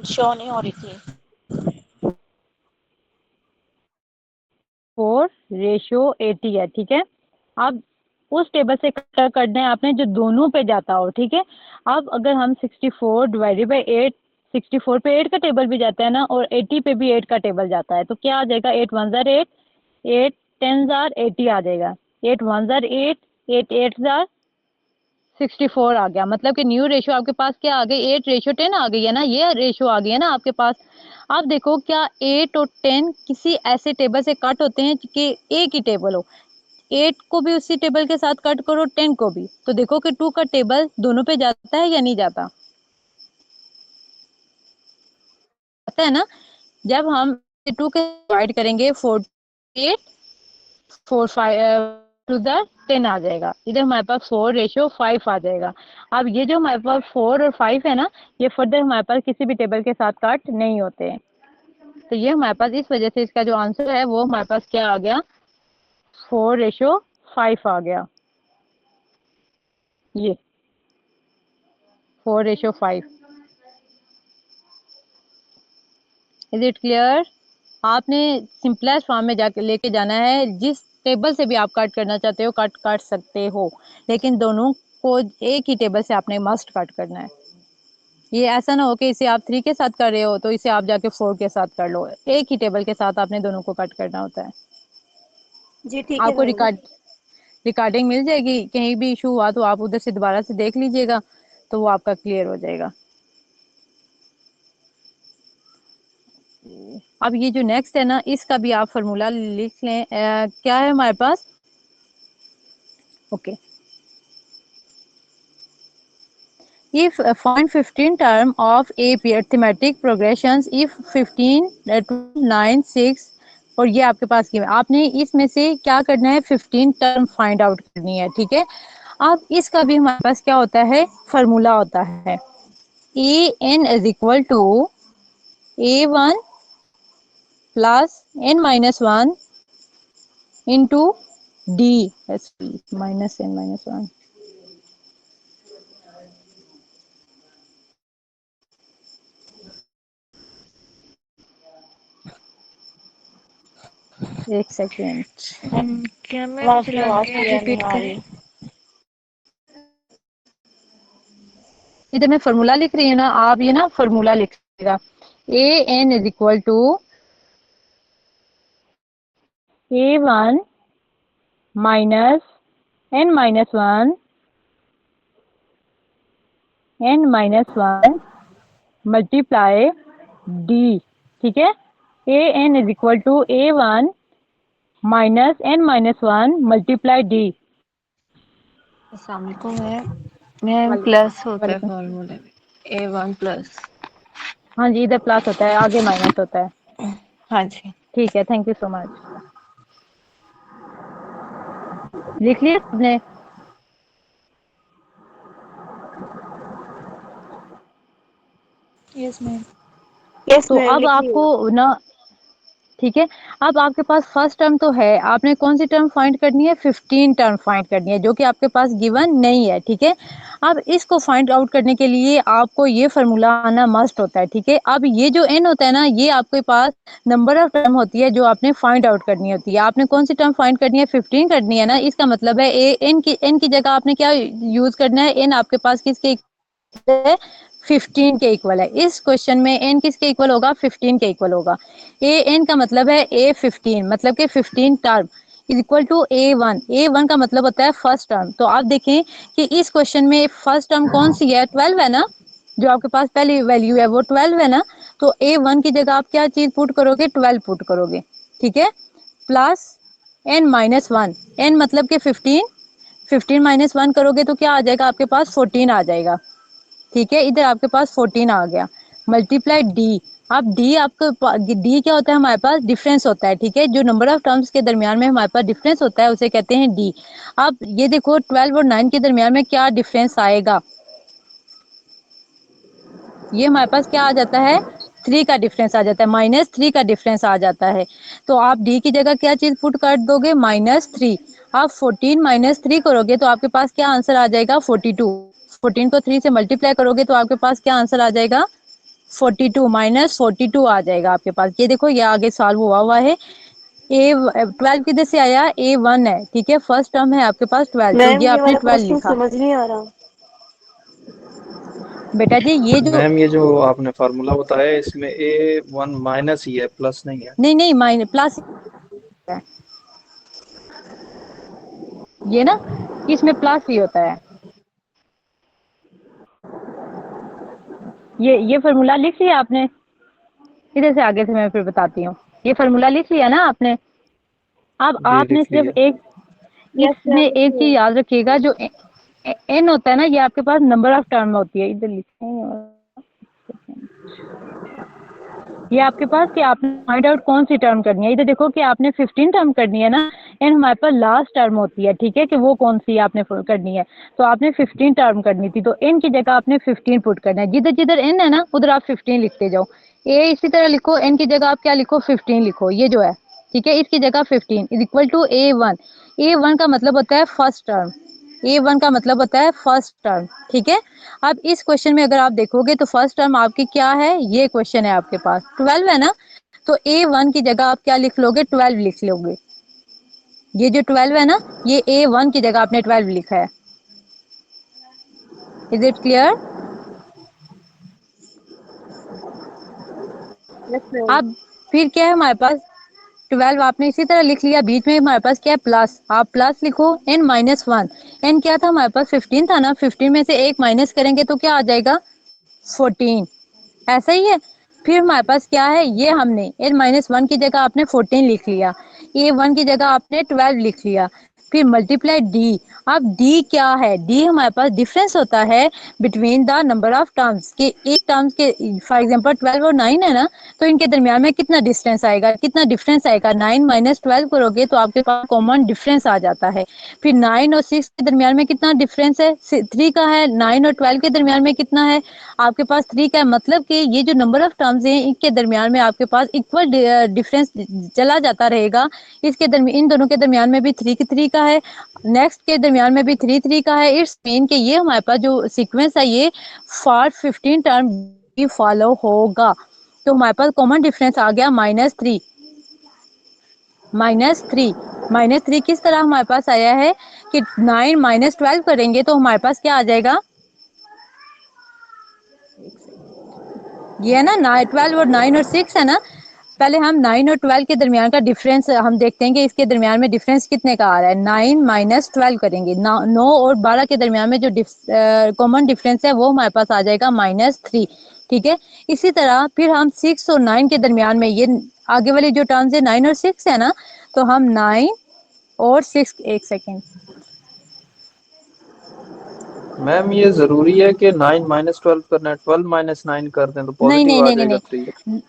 शो नहीं हो रही थी। 4 रेशियो 80 है, ठीक है। अब उस टेबल से कट करना है आपने जो दोनों पे जाता हो, ठीक है। अब अगर हम 64 डिवाइडेड बाई 8, 64 पे 8 का टेबल भी जाता है ना, और 80 पे भी 8 का टेबल जाता है, तो क्या आ जाएगा, 8 1 जार 8, 8 10 जार 80 आ जाएगा, 8 1 जार 8, 8 8 जार 64 आ गया। मतलब कि न्यू रेशियो आपके पास क्या आ गई, 8 रेशियो 10 आ गई है ना, ये रेशियो आ गई है ना आपके पास। अब देखो क्या 8 और 10 किसी ऐसे टेबल से कट होते हैं कि एक ही टेबल हो, 8 को भी उसी टेबल के साथ कट करो, 10 को भी, तो देखो कि 2 का टेबल दोनों पे जाता है या नहीं जाता, है ना। जब हम 2 के डिवाइड करेंगे 4 8 4 5 टू द 10 आ जाएगा, इधर हमारे पास 4 रेशियो 5 आ जाएगा। अब ये जो हमारे पास 4 और 5 है ना, ये फर्दर हमारे पास किसी भी टेबल के साथ कट नहीं होते हैं, तो ये हमारे पास इस वजह से इसका जो आंसर है वो हमारे पास क्या आ गया, 4 रेशियो 5 आ गया, ये 4 रेशियो 5। Is it clear? आपने सिंपलेस्ट फॉर्म में जाके लेके जाना है, जिस टेबल से भी आप कट करना चाहते हो कट कर सकते हो, लेकिन दोनों को एक ही टेबल से आपने मस्ट कट करना है। ये ऐसा ना हो कि इसे आप 3 के साथ कर रहे हो तो इसे आप जाके 4 के साथ कर लो, एक ही टेबल के साथ आपने दोनों को कट करना होता है। जी ठीक है आपको मैम। रिकॉर्डिंग मिल जाएगी, कहीं भी इशू हुआ तो आप उधर से दोबारा से देख लीजिएगा, तो वो आपका क्लियर हो जाएगा। अब ये जो नेक्स्ट है ना, इसका भी आप फार्मूला लिख लें। क्या है हमारे पास, okay. If find 15 term of AP arithmetic progressions if 15 2 9 6, और ये आपके पास की आपने इसमें से क्या करना है, 15 टर्म फाइंड आउट करनी है, ठीक है। अब इसका भी हमारे पास क्या होता है, फार्मूला होता है, A N is equal to A1 plus n-1 into D minus n-1। एक सेकेंड, क्या मैम मैम आपकी फिर आवाज आगे क्लियर नहीं रिपीट आ करें? रही। इधर मैं फार्मूला लिख रही हूँ ना, आप ये ना फार्मूला लिखिएगा, A N is equal to A1 minus n-1 n-1 multiply D, ठीक है। A N is equal to A1 minus n-1 multiply D. अस्सलाम वालेकुम मैम। मैम प्लस होता है फॉर्मूले में, A1 प्लस। हाँ जी, इधर प्लस होता है, आगे माइनस होता है। हाँ जी। ठीक है, थैंक यू सो मच। लिख लिया आपने? Yes ma'am. यस तो मैम अब लिखिए। आपको ना, ठीक है। अब आपके पास फर्स्ट टर्म तो है, आपने कौन सी टर्म फाइंड करनी है, 15 टर्म फाइंड करनी है, जो कि आपके पास गिवन नहीं है। ठीक है, अब इसको फाइंड आउट करने के लिए आपको ये फार्मूला आना मस्ट होता है। ठीक है, अब ये जो n होता है ना, ये आपके पास नंबर ऑफ टर्म होती है जो आपने फाइंड आउट करनी होती है। आपने कौन सी टर्म फाइंड करनी है, 15 करनी है ना। इसका मतलब है n की जगह आपने क्या यूज करना है, n आपके पास किसके है, 15 के इक्वल है। इस क्वेश्चन में n किसके इक्वल होगा, 15 के इक्वल होगा। n का मतलब है a15, मतलब कि 15 term is equal to a1 का मतलब होता है फर्स्ट टर्म। तो आप देखें कि इस क्वेश्चन में फर्स्ट टर्म कौन सी है, 12 है ना, जो आपके पास पहली वैल्यू है वो 12 है ना। तो a1 की जगह आप क्या चीज पुट करोगे, 12 पुट करोगे। ठीक है, प्लस n-1, n मतलब कि 15 माइनस 1 करोगे तो क्या आ जाएगा आपके पास, 14 आ जाएगा। ठीक है, इधर आपके पास 14 आ गया, मल्टीप्लाई डी। अब डी आपको, डी क्या होता है, हमारे पास डिफरेंस होता है। ठीक है, जो नंबर ऑफ टर्म्स के दरमियान में हमारे पास डिफरेंस होता है उसे कहते हैं डी। अब ये देखो 12 और 9 के दरमियान में क्या डिफरेंस आएगा, ये हमारे पास क्या आ जाता है, 3 का डिफरेंस आ जाता है, -3 का डिफरेंस आ जाता है। तो आप डी की जगह क्या चीज पुट कर दोगे, -3। आप 14 -3 करोगे तो आपके पास क्या आंसर आ जाएगा, 42। 14 को 3 से मल्टीप्लाई करोगे तो आपके पास क्या आंसर आ जाएगा, 42 -42 आ जाएगा आपके पास। ये देखो, ये आगे सॉल्व हुआ है। ए 12 किधर से आया, a1 है। ठीक है, फर्स्ट टर्म है आपके पास 12, तो मैम ये ये आपने वाला 12 क्वेश्चन लिखा। समझ नहीं आ रहा। बेटा जी ये जो, मैम ये जो आपने फार्मूला बताया इसमें A1 माइनस ही है, प्लस नहीं है। नहीं नहीं माइनस प्लस है ये ना, इसमें प्लस ही होता है। ये फार्मूला लिख लिया आपने, इधर से आगे से मैं फिर बताती हूँ। ये फार्मूला लिख लिया ना आपने। अब जी आपने लिख सिर्फ लिया। एक, यस इसमें मैम एक चीज याद रखिएगा, जो एन होता है ना, ये आपके पास नंबर ऑफ टर्म होती है। इधर लिखते हैं, ये आपके पास कि आपने फाइंड आउट कौन सी टर्म करनी है। इधर देखो कि आपने 15 टर्म करनी है ना, एन हमारे पास लास्ट टर्म होती है। ठीक है, कि वो कौन सी आपने करनी है, तो आपने 15 टर्म करनी थी, तो एन की जगह आपने 15 पुट करना है। जिधर जिधर एन है ना उधर आप 15 लिखते जाओ। ए इसी तरह लिखो, एन की जगह आप क्या लिखो, 15 लिखो, ये जो है। ठीक है, इसकी जगह 15 is equal to a1। a1 का मतलब होता है फर्स्ट टर्म, a1 का मतलब होता है फर्स्ट टर्म। ठीक है, अब इस क्वेश्चन में अगर आप देखोगे तो फर्स्ट टर्म आपकी क्या है, ये क्वेश्चन है आपके पास 12 है ना, तो a1 की जगह आप क्या लिख लोगे, 12 लिख लोगे। ये जो 12 है ना, ये a1 की जगह आपने 12 लिखा है। Is it clear. Yes ma'am. अब फिर क्या है हमारे पास, 12 आपने इसी तरह लिख लिया, बीच में हमारे पास क्या है, प्लस। आप प्लस लिखो n-1। n क्या था हमारे पास, 15 था ना, 15 में से एक माइनस करेंगे तो क्या आ जाएगा, 14। ऐसा ही है। फिर हमारे पास क्या है, ये हमने n-1 की जगह आपने 14 लिख लिया, a1 की जगह आपने 12 लिख लिया, फिर मल्टीप्लाई डी। अब डी क्या है, डी हमारे पास डिफरेंस होता है between the number of terms के। एक टर्म्स के, फॉर एग्जांपल 12 और 9 है ना, तो इनके दरमियान में कितना डिस्टेंस आएगा, कितना डिफरेंस आएगा, 9 माइनस 12 करोगे तो आपके पास कॉमन डिफरेंस आ जाता है। फिर 9 और 6 के दरमियान में कितना डिफरेंस है, 3 का है। 9 और 12 के दरमियान में कितना है, आपके पास 3 का है। मतलब कि ये जो नंबर ऑफ टर्म्स हैं इनके दरमियान में आपके पास इक्वल डिफरेंस चला जाता रहेगा। इसके दरमियान, इन दोनों के दरमियान में भी 3 का है, नेक्स्ट के दरमियान में भी 3 का है। इट्स मीन कि ये हमारे पास जो सीक्वेंस है ये फॉर 15 टर्म भी फॉलो होगा। तो हमारे पास कॉमन डिफरेंस आ गया -3। -3 किस तरह हमारे पास आया है कि 9 माइनस 12 करेंगे तो हमारे पास क्या आ जाएगा, ये है ना 12 और 9 और 6 है ना। पहले हम 9 और 12 के दरमियान का डिफरेंस हम देखते हैं कि इसके दरमियान में डिफरेंस कितने का आ रहा है। 9 माइनस 12 करेंगे, 9 और 12 के दरमियान में जो कॉमन डिफरेंस है वो हमारे पास आ जाएगा -3। ठीक है, इसी तरह फिर हम 6 और 9 के दरमियान में, ये आगे वाली जो टर्म्स है 9 और 6 है ना, तो हम 9 और 6, एक सेकेंड, मैम ये जरूरी है कि 9 माइनस 12 करना है, 12 माइनस 9 कर दें तो नहीं पॉजिटिव नहीं आ नहीं नहीं जाएगा नहीं 3।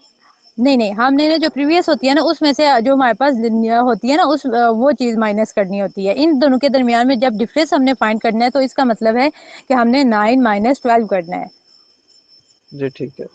नहीं नहीं, हमने ना जो प्रीवियस होती है ना उसमें से जो हमारे पास होती है ना उस वो चीज माइनस करनी होती है। इन दोनों के दरमियान में जब डिफरेंस हमने फाइंड करना है तो इसका मतलब है कि हमने 9 माइनस 12 करना है। जी ठीक है।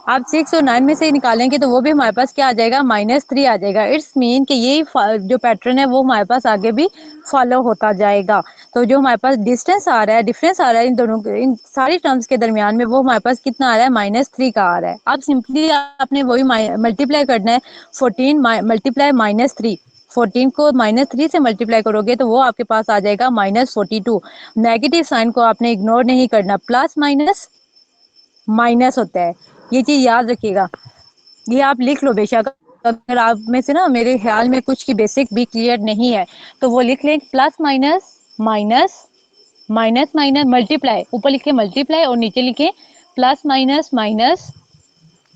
आप 6 और 9 में से निकालेंगे तो वो भी हमारे पास क्या आ जाएगा, -3 आ जाएगा। इट्स मीन कि यही जो पैटर्न है वो हमारे पास आगे भी फॉलो होता जाएगा। तो जो हमारे पास डिस्टेंस आ रहा है, डिफरेंस आ रहा है इन दोनों इन सारी टर्म्स के दरमियान में, वो हमारे पास कितना आ रहा है, -3 का आ रहा है। अब सिंपली आपने वही मल्टीप्लाई करना है, 14 मल्टीप्लाई -3, 14 को -3 से मल्टीप्लाई करोगे तो वो आपके पास आ जाएगा -42। नेगेटिव साइन को आपने इग्नोर नहीं करना, प्लस माइनस माइनस होता है, ये चीज याद रखिएगा। ये आप लिख लो बेशक, अगर आप में से ना मेरे ख्याल में कुछ की बेसिक भी क्लियर नहीं है तो वो लिख लें, plus minus minus minus minus multiply, ऊपर लिखे मल्टीप्लाई और नीचे लिखे plus minus minus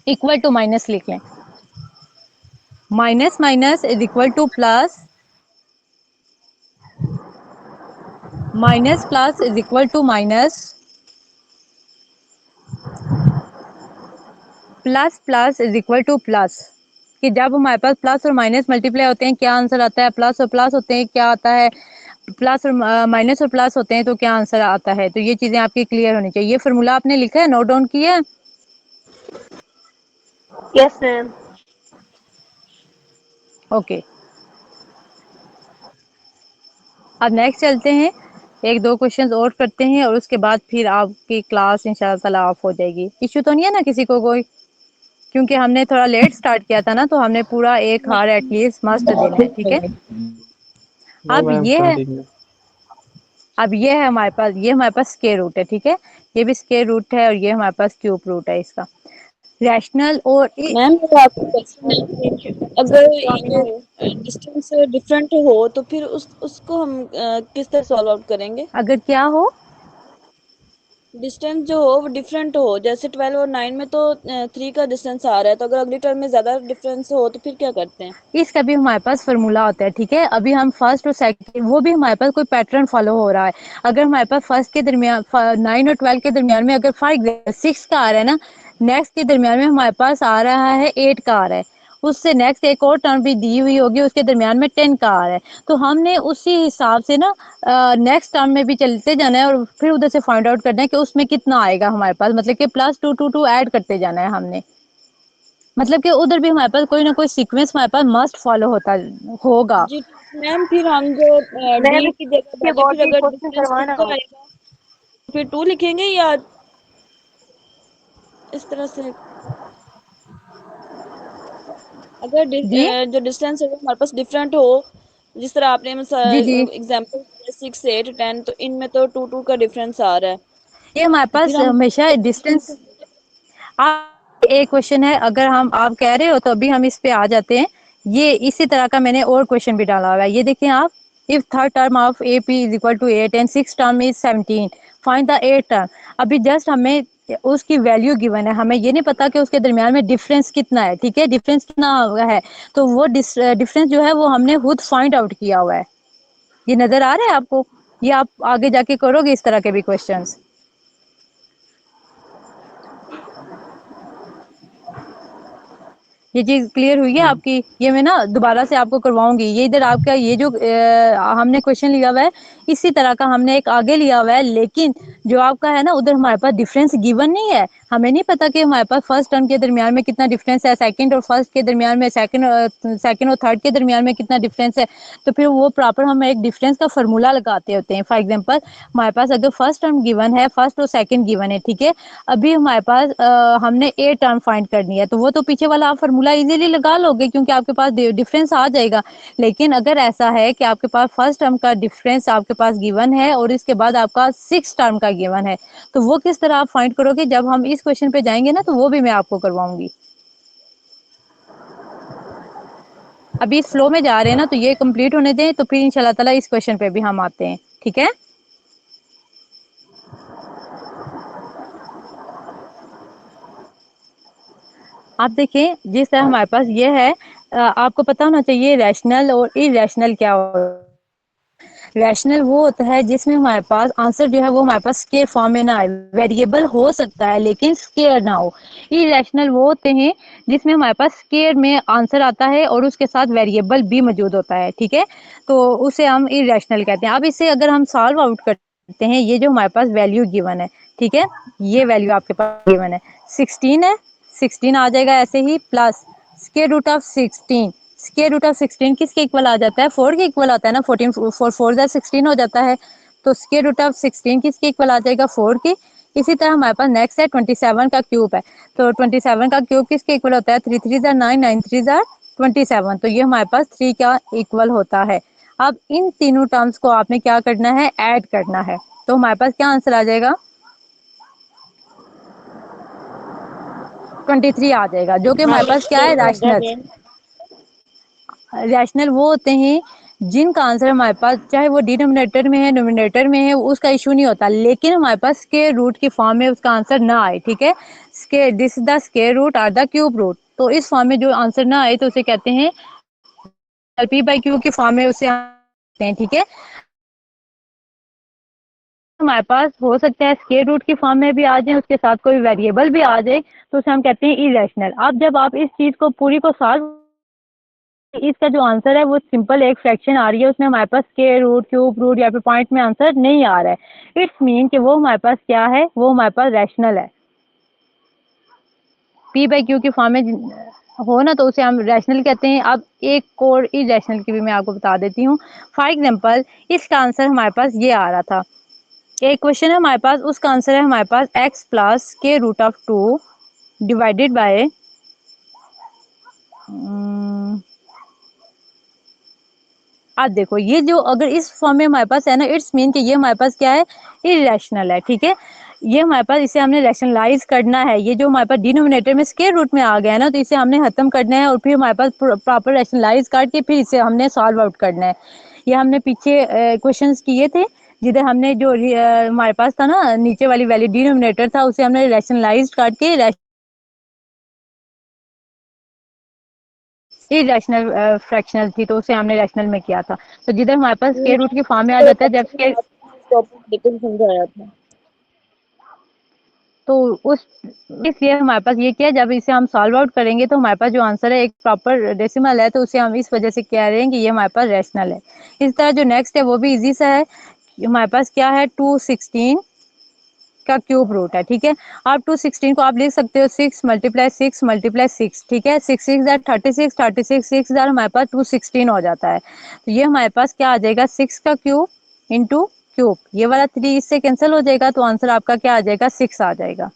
equal to minus लिख लें। Minus minus is equal to plus, minus plus is equal to minus, plus plus is equal to plus. कि जब हमारे पास प्लस और माइनस मल्टीप्लाई होते हैं क्या आंसर आता है, प्लस और प्लस होते हैं क्या आता है, प्लस और माइनस और प्लस होते हैं तो क्या आंसर आता है। तो ये चीजें आपकी क्लियर होनी चाहिए। ये फार्मूला आपने लिखा है, नोट डाउन किया है? Yes ma'am. ओके, अब नेक्स्ट चलते हैं, एक दो क्वेश्चंस और करते हैं और उसके बाद फिर आपकी क्लास इंशाल्लाह ताला ऑफ हो जाएगी। इश्यू तो नहीं है ना किसी को कोई? क्योंकि हमने थोड़ा लेट स्टार्ट किया था ना, तो हमने पूरा एक हार एटलीस्ट मस्ट देना है, ठीक है? नो अब मैम, ये है, कंटिन्यू। अब ये है हमारे पास, ये हमारे पास स्क्वायर रूट है, ठीक है? ये भी स्क्वायर रूट है और ये हमारे पास क्यूब रूट है इसका। रैशनल और मैम मेरा आपको क्वेश्चन है कि अगर ये डिस्टेंस डिफरेंट हो तो फिर उसको हम किस तरह सॉल्व आउट करेंगे? अगर क्या हो, डिस्टेंस जो हो वो डिफरेंट हो, जैसे 12 और 9 में तो 3 का डिस्टेंस आ रहा है, तो अगर अगली टर्म में ज्यादा डिफरेंस हो तो फिर क्या करते हैं? इसका भी हमारे पास फार्मूला होता है, ठीक है? अभी हम फर्स्ट और सेकंड, वो भी हमारे पास कोई पैटर्न फॉलो हो रहा है। अगर हमारे पास फर्स्ट के दरमियान 9 और 12 के दरमियान में अगर फॉर एग्जाम्पल 6 का आ रहा है ना, नेक्स्ट के दरमियान में हमारे पास आ रहा है 8 का आ रहा है, उससे नेक्स्ट एक और टर्म भी दी हुई होगी उसके दरमियान में 10 का आ रहा है, तो हमने उसी हिसाब से ना नेक्स्ट टर्म में भी चलते जाना है और फिर उधर से फाइंड आउट करना है कि उसमें कितना आएगा हमारे पास, मतलब कि +2 ऐड करते जाना है हमने। मतलब कि उधर भी हमारे पास कोई ना कोई सीक्वेंस हमारे पास मस्ट फॉलो होता होगा। जी मैम, फिर हम जो मैम डी की जगह के डालें, बहुत फिर ही अगर क्वेश्चन डिफरेंस 2 करवाना का हो। आएगा तो फिर 2 लिखेंगे या इस तरह से? अगर जी जो डिस्टेंस है वो हमारे पास डिफरेंट हो, जिस तरह आपने जी जी, एग्जाम्पल 6, 8, 10, तो इनमें तो 2 का डिफरेंस आ रहा है, ये हमारे तो फिर पास हम हमेशा डिस्टेंस। आप एक क्वेश्चन है, अगर हम आप कह रहे हो तो अभी हम इस पे आ जाते हैं। ये इसी तरह का मैंने और क्वेश्चन भी डाला हुआ है, ये देखिए आप। If third term of A P is equal to 8 and six term is 17, find the eight term. अभी जस्ट हमें उसकी वैल्यू गिवन है, हमें ये नहीं पता कि उसके दरमियान में डिफरेंस कितना है, ठीक है? डिफरेंस कितना है तो वो डिफरेंस जो है वो हमने खुद फाइंड आउट किया हुआ है। ये नजर आ रहा है आपको? ये आप आगे जाके करोगे इस तरह के भी क्वेश्चंस। ये चीज क्लियर हुई है आपकी? ये मैं ना दोबारा से आपको करवाऊंगी। ये इधर आपका ये जो हमने क्वेश्चन लिया हुआ है इसी तरह का हमने एक आगे लिया हुआ है, लेकिन जो आपका है ना उधर हमारे पास डिफरेंस गिवन नहीं है। हमें नहीं पता कि हमारे पास फर्स्ट टर्म के दरमियान में कितना डिफरेंस है, सेकंड और फर्स्ट के दरमियान में, सेकंड और थर्ड के दरमियान में कितना डिफरेंस है। तो फिर वो प्रॉपर हम एक डिफरेंस का फॉर्मूला लगाते होते हैं। फॉर एग्जांपल हमारे पास अगर फर्स्ट टर्म गिवन है, फर्स्ट और सेकंड गिवन है, ठीक है? अभी हमारे पास हमने ए टर्म फाइंड करनी है, तो वो तो पीछे वाला आप फार्मूला इजीली लगा लोगे क्योंकि आपके पास डिफरेंस आ जाएगा। लेकिन अगर ऐसा है कि आपके पास फर्स्ट टर्म का डिफरेंस आपके पास गिवन है और इसके बाद आपका सिक्स टर्म का गिवन है, तो वो किस तरह आप फाइंड करोगे? जब हम इस क्वेश्चन पे जाएंगे ना तो वो भी मैं आपको करवाऊंगी। अभी इस फ्लो में जा रहे हैं ना, तो ये कंप्लीट होने दें, तो फिर इंशाल्लाह ताला इस क्वेश्चन पे भी हम आते हैं, ठीक है? आप देखें जिस तरह हमारे पास ये है, आपको पता होना चाहिए रैशनल और इरेशनल क्या होता है। रैशनल वो होता है जिसमें हमारे पास आंसर जो है वो हमारे पास स्केयर फॉर्म में ना आए, वेरिएबल हो सकता है लेकिन स्केयर ना हो। इरेशनल वो होते हैं जिसमें हमारे पास स्केयर में आंसर आता है और उसके साथ वेरिएबल भी मौजूद होता है, ठीक है? तो उसे हम इरेशनल कहते हैं। अब इसे अगर हम सॉल्व आउट करते हैं, ये जो हमारे पास वैल्यू गिवन है, ठीक है? ये वैल्यू आपके पास गिवन है 16 है, 16 आ जाएगा ऐसे ही, plus square root of 16। Square root of 16 किसके इक्वल आ जाता है? 4 के इक्वल आता है ना, 14 4 4 16 हो जाता है। तो स्क्वायर रूट ऑफ 16 किसके इक्वल आ जाएगा? 4 की। इसी तरह हमारे पास नेक्स्ट है 27 का क्यूब है। तो 27 का क्यूब किसके इक्वल होता है? 3 3 9 9 3 27। तो ये हमारे पास 3 का इक्वल होता है। अब इन तीनों टर्म्स को आपने क्या करना है? ऐड करना है। तो हमारे पास क्या आंसर आ जाएगा? 23 आ जाएगा, जो कि हमारे पास क्या है? रैशनल। रैशनल वो होते हैं जिनका आंसर हमारे पास चाहे वो डिनोमिनेटर में है, नोमिनेटर में है, उसका इशू नहीं होता, लेकिन हमारे पास स्क्वायर रूट की फॉर्म में उसका आंसर ना आए। ठीक है, square this the square root और द क्यूब रूट। तो इस फॉर्म में जो आंसर ना आए तो उसे कहते हैं पी बाई क्यू की फॉर्म में उसे आते हैं। ठीक है, हमारे पास हो सकता है स्क्वायर रूट की फॉर्म में भी आ जाए, उसके साथ कोई वेरिएबल भी आ जाए, तो उसे हम कहते हैं इरेशनल। अब जब आप इस चीज को पूरी को सॉल्व, इसका जो आंसर है वो सिंपल एक फ्रैक्शन आ रही है, उसमें हमारे पास स्क्वायर रूट, क्यूब रूट या फिर पॉइंट में आंसर नहीं आ रहा है। इट्स मीन कि वो हमारे पास क्या है? वो हमारे पास रैशनल है। पी बाई क्यू की फॉर्म में हो ना, तो उसे हम रैशनल कहते हैं। अब एक और इरेशनल की भी मैं आपको बता देती हूँ। फॉर एग्जाम्पल, इसका आंसर हमारे पास ये आ रहा था। एक क्वेश्चन है हमारे पास, उसका आंसर है हमारे पास x प्लस के रूट ऑफ 2 डिवाइडेड बाय अब देखो, ये जो अगर इस फॉर्म में हमारे पास है ना, इट्स मीन कि ये हमारे पास क्या है? इरेशनल है। ठीक है, ये हमारे पास, इसे हमने रैशनलाइज करना है। ये जो हमारे पास डिनोमिनेटर में स्क्वायर रूट में आ गया है ना, तो इसे हमने खत्म करना है और फिर हमारे पास प्रॉपर रैशनलाइज करके फिर इसे हमने सॉल्व आउट करना है। ये हमने पीछे क्वेश्चंस किए थे, जिधर हमने जो हमारे पास था ना, नीचे वाली वैल्यू डिनोमिनेटर था, उसे हमने रैशनलाइज करके इरेशनल फ्रैक्शनल थी, तो उसे हमने रैशनल में किया था। तो जिधर हमारे पास स्क्वायर रूट की फॉर्म में आ जाता है, जब स्क्वायर, टॉपिक समझाया था। तो उस इसलिए हमारे पास ये क्या है, जब इसे हम सॉल्व आउट करेंगे तो हमारे पास जो आंसर है एक प्रॉपर डेसिमल है, तो उसे हम इस वजह से कह रहे हैं कि ये हमारे पास रैशनल है। इस तरह जो नेक्स्ट है वो भी इजी सा है। हमारे पास क्या है? 216 का क्यूब रूट है। ठीक है, अब 216 को आप लिख सकते हो 6 मल्टीप्लाई 6 मल्टीप्लाई 6। ठीक है, 6 6 36, 36 6 हमारे पास 216 हो जाता है। तो ये हमारे पास क्या आ जाएगा? 6 का क्यूब इंटू क्यूब, ये वाला 3 इससे कैंसिल हो जाएगा, तो आंसर आपका क्या आ जाएगा? 6 आ जाएगा।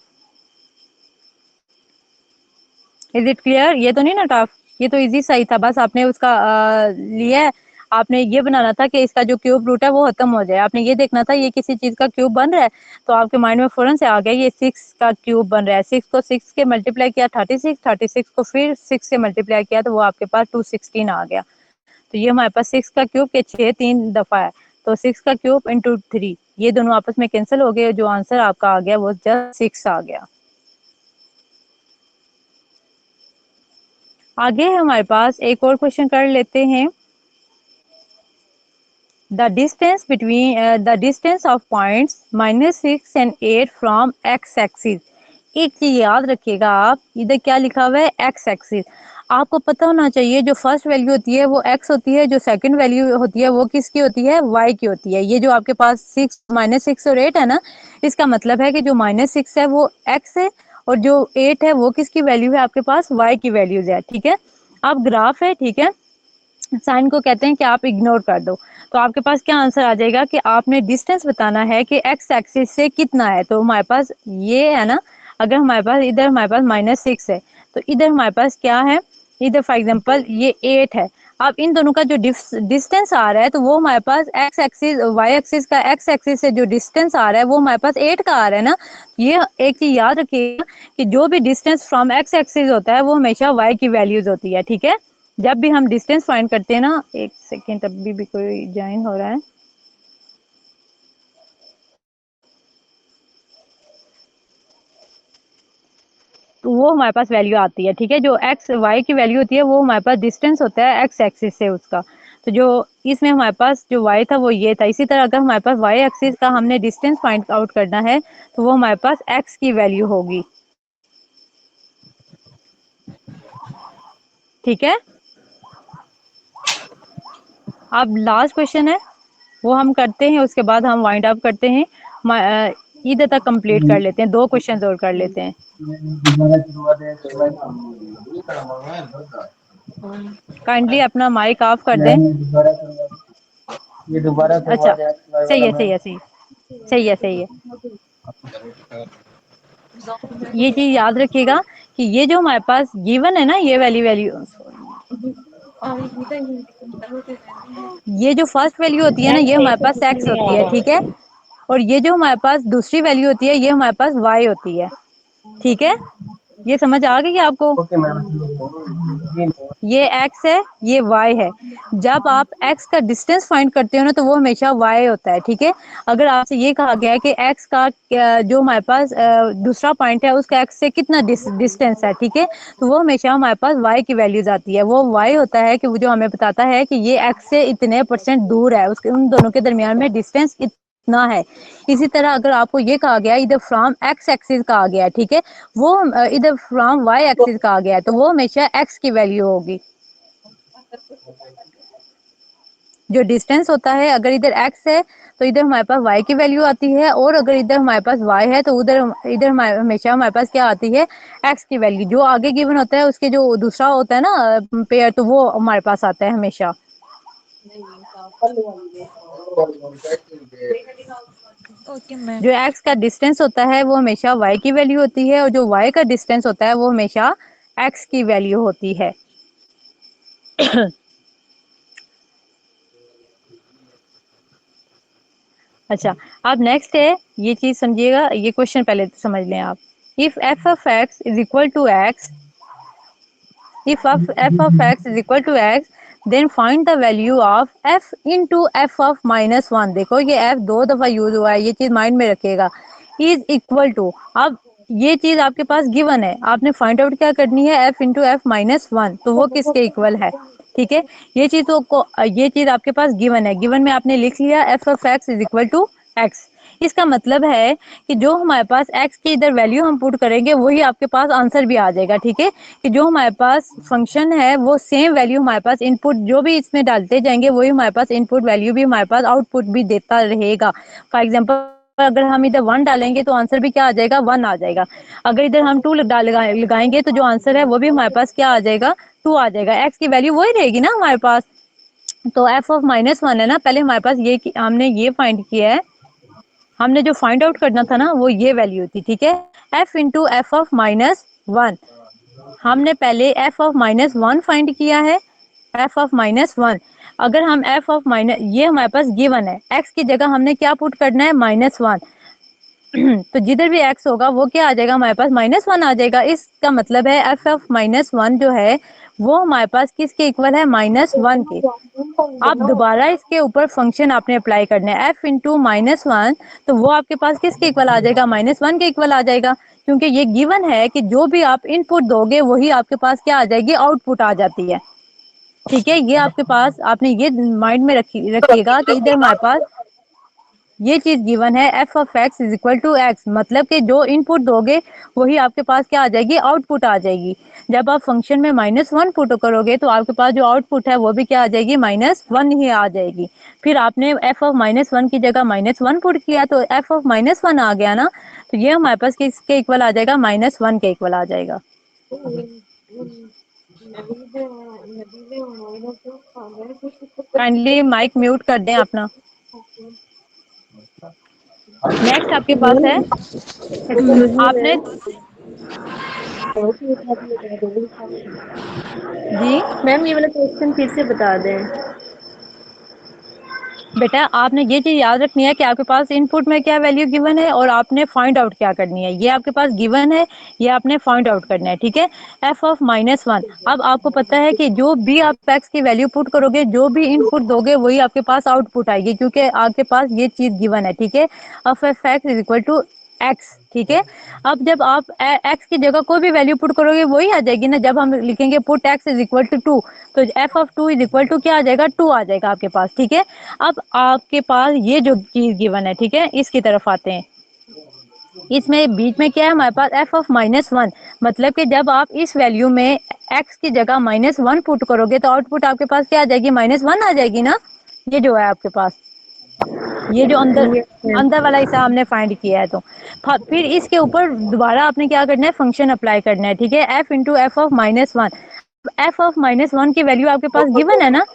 Is it clear? ये तो नहीं ना टफ, ये तो इजी सही था, बस आपने उसका लिया है। आपने ये बनाना था कि इसका जो क्यूब रूट है वो खत्म हो जाए, आपने ये देखना था ये किसी चीज का क्यूब बन रहा है, तो आपके माइंड में फौरन से आ गया ये 6 का क्यूब बन रहा है। 6 को 6 के मल्टीप्लाई किया 36, 36 को फिर 6 से मल्टीप्लाई किया, तो वो आपके पास 216 आ गया। तो ये हमारे पास 6 का क्यूब के 6 3 दफा है, तो 6 का क्यूब इंटू 3, ये दोनों आपस में कैंसिल हो गए, जो आंसर आपका आ गया वो जस्ट 6 आ गया। आगे हमारे पास एक और क्वेश्चन कर लेते हैं। The distance between the distance of points -6 and 8 from x axis. एक चीज याद रखिएगा आप, इधर क्या लिखा हुआ है? X axis. आपको पता होना चाहिए जो फर्स्ट वैल्यू होती है वो एक्स होती है, जो सेकंड वैल्यू होती है वो किसकी होती है? वाई की होती है। ये जो आपके पास 6 -6 और 8 है ना, इसका मतलब है कि जो -6 है वो एक्स है, और जो 8 है वो किसकी वैल्यू है? आपके पास वाई की वैल्यूज है। ठीक है, अब ग्राफ है, ठीक है, साइन को कहते हैं कि आप इग्नोर कर दो, तो आपके पास क्या आंसर आ जाएगा कि आपने डिस्टेंस बताना है कि एक्स एक्सिस से कितना है। तो हमारे पास ये है ना, अगर हमारे पास इधर हमारे पास -6 है, तो इधर हमारे पास क्या है? इधर फॉर एग्जांपल ये 8 है। अब इन दोनों का जो डिस्टेंस आ रहा है, तो वो हमारे पास एक्स एक्सिस वाई एक्सिस का एक्स एक्सिस से जो डिस्टेंस आ रहा है वो हमारे पास 8 का आ रहा है ना। ये एक चीज याद रखिएगा कि जो भी डिस्टेंस फ्रॉम एक्स एक्सिस होता है वो हमेशा वाई की वैल्यूज होती है। ठीक है, जब भी हम डिस्टेंस फाइंड करते हैं ना, एक सेकेंड, अभी भी कोई ज्वाइन हो रहा है, तो वो हमारे पास वैल्यू आती है। ठीक है, जो एक्स वाई की वैल्यू होती है वो हमारे पास डिस्टेंस होता है एक्स एक्सिस से उसका। तो जो इसमें हमारे पास जो वाई था वो ये था। इसी तरह अगर हमारे पास वाई एक्सिस का हमने डिस्टेंस फाइंड आउट करना है, तो वो हमारे पास एक्स की वैल्यू होगी। ठीक है, अब लास्ट क्वेश्चन है वो हम करते हैं, उसके बाद हम वाइंड अप करते हैं। इधर तक कंप्लीट कर लेते हैं, 2 क्वेश्चन और कर लेते हैं। काइंडली अपना माइक ऑफ कर दें। अच्छा, सही है, सही है, सही सही है, सही है। ये चीज याद रखिएगा कि ये जो हमारे पास गिवन है ना, ये वैल्यू ये जो फर्स्ट वैल्यू होती है ना, ये हमारे पास एक्स होती है, ठीक है। और ये जो हमारे पास दूसरी वैल्यू होती है, ये हमारे पास वाई होती है, ठीक है। ये समझ आ गई आपको? ये x है, ये y है। जब आप x का डिस्टेंस फाइंड करते हो ना, तो वो हमेशा y होता है, ठीक है। अगर आपसे ये कहा गया है कि x का जो हमारे पास दूसरा पॉइंट है, उसका x से कितना डिस्टेंस है, ठीक है, तो वो हमेशा हमारे पास y की वैल्यूज आती है। वो y होता है कि वो जो हमें बताता है कि ये x से इतने % दूर है, उसके उन दोनों के दरमियान में डिस्टेंस इतना है। इसी तरह अगर आपको ये कहा गया इधर फ्रॉम x एक्सिस कहा गया है, ठीक है, वो इधर फ्रॉम y एक्सिस कहा गया है, तो वो हमेशा x की वैल्यू होगी। जो डिस्टेंस होता है, अगर इधर x है तो इधर हमारे पास y की वैल्यू आती है, और अगर इधर हमारे पास y है तो इधर हमेशा हमारे पास क्या आती है, x की वैल्यू। जो आगे गिवन होता है उसके जो दूसरा होता है ना पेयर, तो वो हमारे पास आता है हमेशा। Okay ma'am. जो x का डिस्टेंस होता है वो हमेशा y की वैल्यू होती है, और जो y का डिस्टेंस होता है वो हमेशा x की वैल्यू होती है। अच्छा, अब नेक्स्ट है, ये चीज समझिएगा, ये क्वेश्चन पहले समझ लें आप। If f of x is equal to x, if f of x is equal to x, then find the value of f into f of -1। देखो ये f 2 दफा यूज हुआ है, ये चीज माइंड में रखिएगा। इज इक्वल टू, अब ये चीज आपके पास गिवन है, आपने फाइंड आउट क्या करनी है, f इंटू f -1, तो वो किसके इक्वल है, ठीक है। ये चीज आपके पास गिवन है, गिवन में आपने लिख लिया f of x is equal to x। इसका मतलब है कि जो हमारे पास x की इधर वैल्यू हम पुट करेंगे वही आपके पास आंसर भी आ जाएगा, ठीक है। कि जो हमारे पास फंक्शन है वो सेम वैल्यू हमारे पास इनपुट जो भी इसमें डालते जाएंगे वही हमारे पास इनपुट वैल्यू भी हमारे पास आउटपुट भी देता रहेगा। फॉर एग्जाम्पल अगर हम इधर 1 डालेंगे तो आंसर भी क्या आ जाएगा, 1 आ जाएगा। अगर इधर हम 2 लगाएंगे तो जो आंसर है वो भी हमारे पास क्या आ जाएगा, 2 आ जाएगा। x की वैल्यू वही रहेगी ना हमारे पास। तो f ऑफ -1 है ना, पहले हमारे पास ये हमने ये फाइंड किया है, हमने जो फाइंड आउट करना था ना वो ये वैल्यू थी, ठीक है। f इंटू एफ ऑफ -1, हमने पहले f ऑफ -1 फाइंड किया है, f ऑफ -1। अगर हम f ऑफ ये हमारे पास गिवन है, x की जगह हमने क्या पुट करना है, -1। तो जिधर भी x होगा वो क्या आ जाएगा, हमारे पास -1 आ जाएगा। इसका मतलब है f ऑफ -1 जो है वो हमारे पास किसके इक्वल है, -1 के। आप दोबारा इसके ऊपर फंक्शन आपने अप्लाई करना है, f इंटू -1, तो वो आपके पास किसके इक्वल आ जाएगा, -1 के इक्वल आ जाएगा। क्योंकि ये गिवन है कि जो भी आप इनपुट दोगे वही आपके पास क्या आ जाएगी, आउटपुट आ जाती है, ठीक है। ये आपके पास आपने ये माइंड में रखिएगा कि इधर हमारे पास ये चीज गिवन है, f of x is equal to x, मतलब कि जो इनपुट दोगे वही आपके पास क्या आ जाएगी, आउटपुट आ जाएगी। जब आप फंक्शन में -1 पुट करोगे तो आपके पास जो आउटपुट है वो भी क्या आ जाएगी, -1 ही आ जाएगी। फिर आपने f ऑफ -1 की जगह -1 पुट किया तो f ऑफ -1 आ गया ना, तो ये हमारे पास किसके इक्वल आ जाएगा, -1 के इक्वल आ जाएगा। काइंडली माइक म्यूट कर दें अपना। नेक्स्ट आपके पास है, आपने जी मैम ये वाला क्वेश्चन फिर से बता दें। बेटा आपने ये चीज याद रखनी है कि आपके पास इनपुट में क्या वैल्यू गिवन है और आपने फाइंड आउट क्या करनी है। ये आपके पास गिवन है, ये आपने फाइंड आउट करना है, ठीक है। f ऑफ -1, अब आपको पता है कि जो भी आप x की वैल्यू पुट करोगे, जो भी इनपुट दोगे वही आपके पास आउटपुट आएगी, क्योंकि आपके पास ये चीज गिवन है, ठीक है। f of x is equal to x, ठीक है। अब जब आप x की जगह कोई भी वैल्यू पुट करोगे वही आ जाएगी ना। जब हम लिखेंगे put x is equal to 2, तो f of 2 is equal to क्या आ जाएगा, 2 आ जाएगा आपके पास, ठीक है। अब आपके पास ये जो चीज गिवन है, ठीक है, इसकी तरफ आते हैं। इसमें बीच में क्या है हमारे पास, f ऑफ -1, मतलब कि जब आप इस वैल्यू में x की जगह -1 पुट करोगे तो आउटपुट आपके पास क्या आ जाएगी, -1 आ जाएगी ना। ये जो है आपके पास ये जो अंदर Yes, ma'am. अंदर वाला हिस्सा हमने फाइंड किया है। तो फिर इसके ऊपर दोबारा आपने क्या करना है, फंक्शन अप्लाई करना है, ठीक है। F into F of -1। F of -1 की वैल्यू आपके पास गिवन है ना,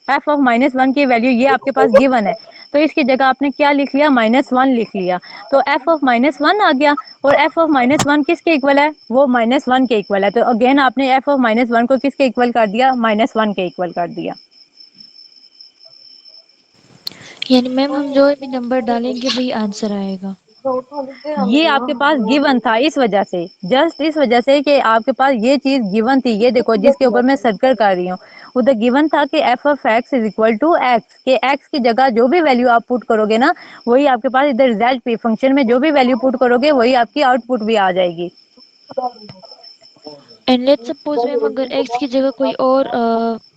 एफ ऑफ -1 की वैल्यू ये आपके पास गिवन है, तो इसकी जगह आपने क्या लिख लिया, -1 लिख लिया, तो एफ ऑफ -1 आ गया। और एफ ऑफ -1 किसके इक्वल है, वो -1 के इक्वल है। तो अगेन आपने एफ ऑफ -1 को किसके इक्वल कर दिया, -1 के इक्वल कर दिया। यानी मैम हम जो भी नंबर डालेंगे वही आंसर आएगा। ये आपके पास गिवन था, इस वजह से, जस्ट इस वजह से कि आपके पास ये चीज गिवन थी। ये देखो जिसके ऊपर मैं सर्कल कर रही हूँ, उधर गिवन था कि F of X is equal to X, के एक्स की जगह जो भी वैल्यू आप पुट करोगे ना, वही आपके पास इधर रिजल्ट पे फंक्शन में जो भी वैल्यू पुट करोगे वही आपकी आउटपुट भी आ जाएगी। एंड लेट्स सपोज मैम अगर x की जगह कोई और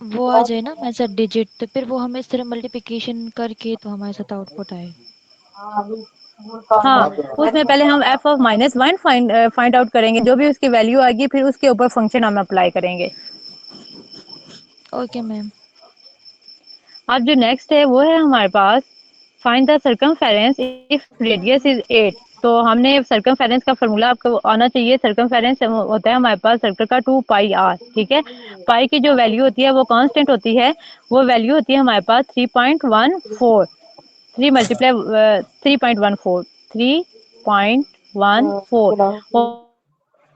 वो आ जाए ना मेथड डिजिट, तो फिर वो हमें इस तरह मल्टीप्लिकेशन करके तो हमारे साथ आउटपुट आए। हाँ, उसमें पहले हम एफ ऑफ -1 फाइंड आउट करेंगे, जो भी उसकी वैल्यू आएगी फिर उसके ऊपर फंक्शन हम अप्लाई करेंगे। Okay ma'am. अब जो नेक्स्ट है वो है हमारे पास find the circumference if radius is 8। तो हमने सर्कमफेरेंस का फॉर्मूला आपको आना चाहिए। सर्कमफेरेंस होता है हमारे पास सर्कल का 2πr, ठीक है। पाई की जो वैल्यू होती है वो कांस्टेंट होती है, वो वैल्यू होती है हमारे पास 3.14। 3 मल्टीप्लाई 3.14, 3.14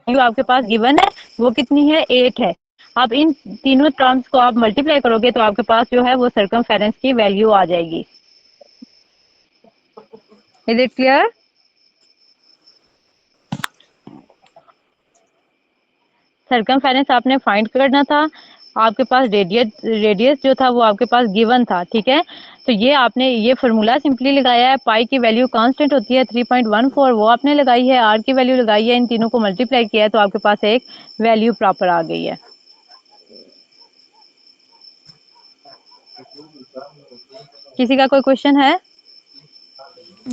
वैल्यू आपके पास गिवन है, वो कितनी है, 8 है। अब इन तीनों टर्म्स को आप मल्टीप्लाई करोगे तो आपके पास जो है वो सर्कमफेरेंस की वैल्यू आ जाएगी। Is it clear? सर्कमफेरेंस आपने फाइंड करना था, आपके पास रेडियस जो था वो आपके पास गिवन था, ठीक है। तो ये आपने ये फार्मूला सिंपली लगाया है। पाई की वैल्यू कांस्टेंट होती है 3.14, वो आपने लगाई है, आर की वैल्यू लगाई है, इन तीनों को मल्टीप्लाई किया है तो आपके पास एक वैल्यू प्रॉपर आ गई है। किसी का कोई क्वेश्चन है?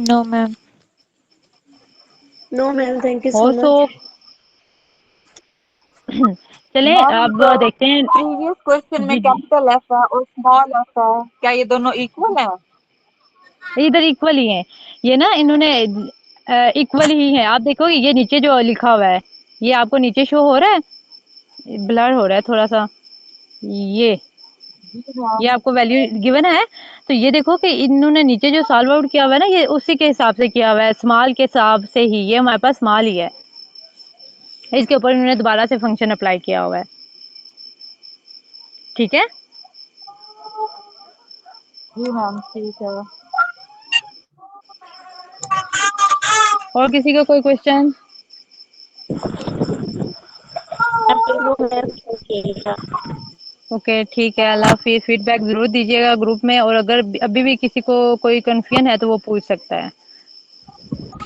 No ma'am. No, ma'am. Thank you so also much. चलें अब देखते हैं। प्रीवियस क्वेश्चन में जी जी, कैपिटल एफ है और स्मॉल एफ है, क्या ये दोनों इक्वल है? इधर इक्वल ही है ये ना, इन्होंने इक्वल ही है। आप देखो ये नीचे जो लिखा हुआ है, ये आपको नीचे शो हो रहा है, ब्लर हो रहा है थोड़ा सा, ये ये आपको वैल्यू गिवन है। तो ये देखो कि इन्होंने नीचे जो सॉल्व आउट किया हुआ है ना, ये उसी के हिसाब से किया हुआ है, स्मॉल के हिसाब से ही, ये हमारे पास स्मॉल ही है, इसके ऊपर इन्होंने दोबारा से फंक्शन अप्लाई किया हुआ है, ठीक है। जी मैम ठीक है। और किसी का कोई question? No, ma'am. Okay. Okay ठीक है, अल्लाह हाफिज़। फीडबैक जरूर दीजिएगा ग्रुप में, और अगर अभी भी किसी को कोई कंफ्यूजन है तो वो पूछ सकता है।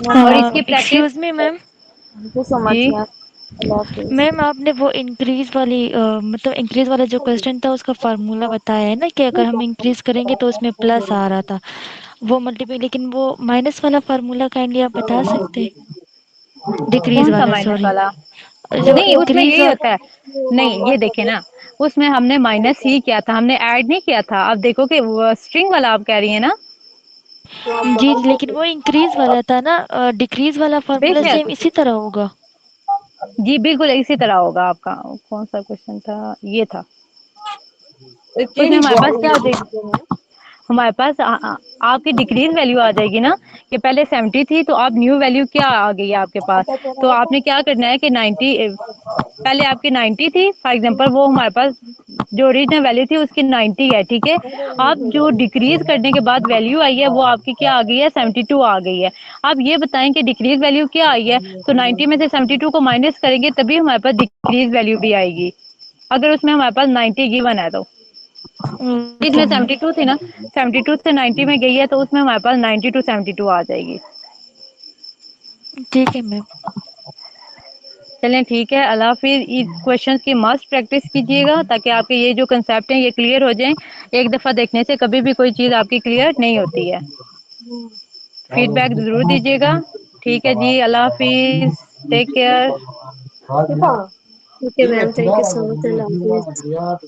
और इसकी practice excuse me ma'am. Thank you so much जी, मैम। अल्लाह हाफिज़। मैम आपने वो इंक्रीज वाली मतलब इंक्रीज वाला जो क्वेश्चन था उसका फार्मूला बताया है ना कि अगर हम इंक्रीज करेंगे तो उसमें प्लस आ रहा था, वो मल्टीप्लाई, लेकिन वो माइनस वाला फार्मूला काइंडली आप बता सकते हैं? डिक्रीज कौन सा वाला, माइनस सॉरी, वाला? जो नहीं, उसमें इंक्रीज। यही होता है। नहीं, ये देखे ना, उसमें हमने माइनस ही किया था, हमने ऐड नहीं किया था। अब देखो कि स्ट्रिंग वाला आप कह रही है ना। जी जी, लेकिन वो इंक्रीज वाला था ना, डिक्रीज वाला फार्मूला बेशक, सेम इसी तरह होगा। जी बिल्कुल इसी तरह होगा आपका। कौन सा क्वेश्चन था, ये था। उसमें हमारे पास क्या हमारे पास आपकी डिक्रीज वैल्यू आ जाएगी ना, कि पहले 70 थी तो अब न्यू वैल्यू क्या आ गई है आपके पास। तो आपने क्या करना है कि 90, पहले आपकी 90 थी फॉर एग्जांपल, वो हमारे पास जो ओरिजिनल वैल्यू थी उसकी 90 है, ठीक है। अब जो डिक्रीज करने के बाद वैल्यू आई है वो आपकी क्या आ गई है, 72 आ गई है। अब ये बताएं कि डिक्रीज वैल्यू क्या आई है, तो 90 में से 72 को माइनस करेंगे तभी हमारे पास डिक्रीज वैल्यू भी आएगी, अगर उसमें हमारे पास 90 गिवन है तो। ओके इसमें मैम। 72 थी ना, 72 से 90 में गई है तो उसमें हमारे पास 90 टू 72 आ जाएगी। ठीक है मैम। चलें ठीक है, अल्लाह हाफिज़। इस क्वेश्चन की मस्ट प्रैक्टिस कीजिएगा ताकि आपके ये जो कंसेप्ट हैं ये क्लियर हो जाएं। एक दफ़ा देखने से कभी भी कोई चीज़ आपकी क्लियर नहीं होती है। फीडबैक ज़रूर दीजिएगा। ठीक है जी, अल्लाह हाफिज़, take care. Okay, ma'am. Thank you so much. Allah Hafiz.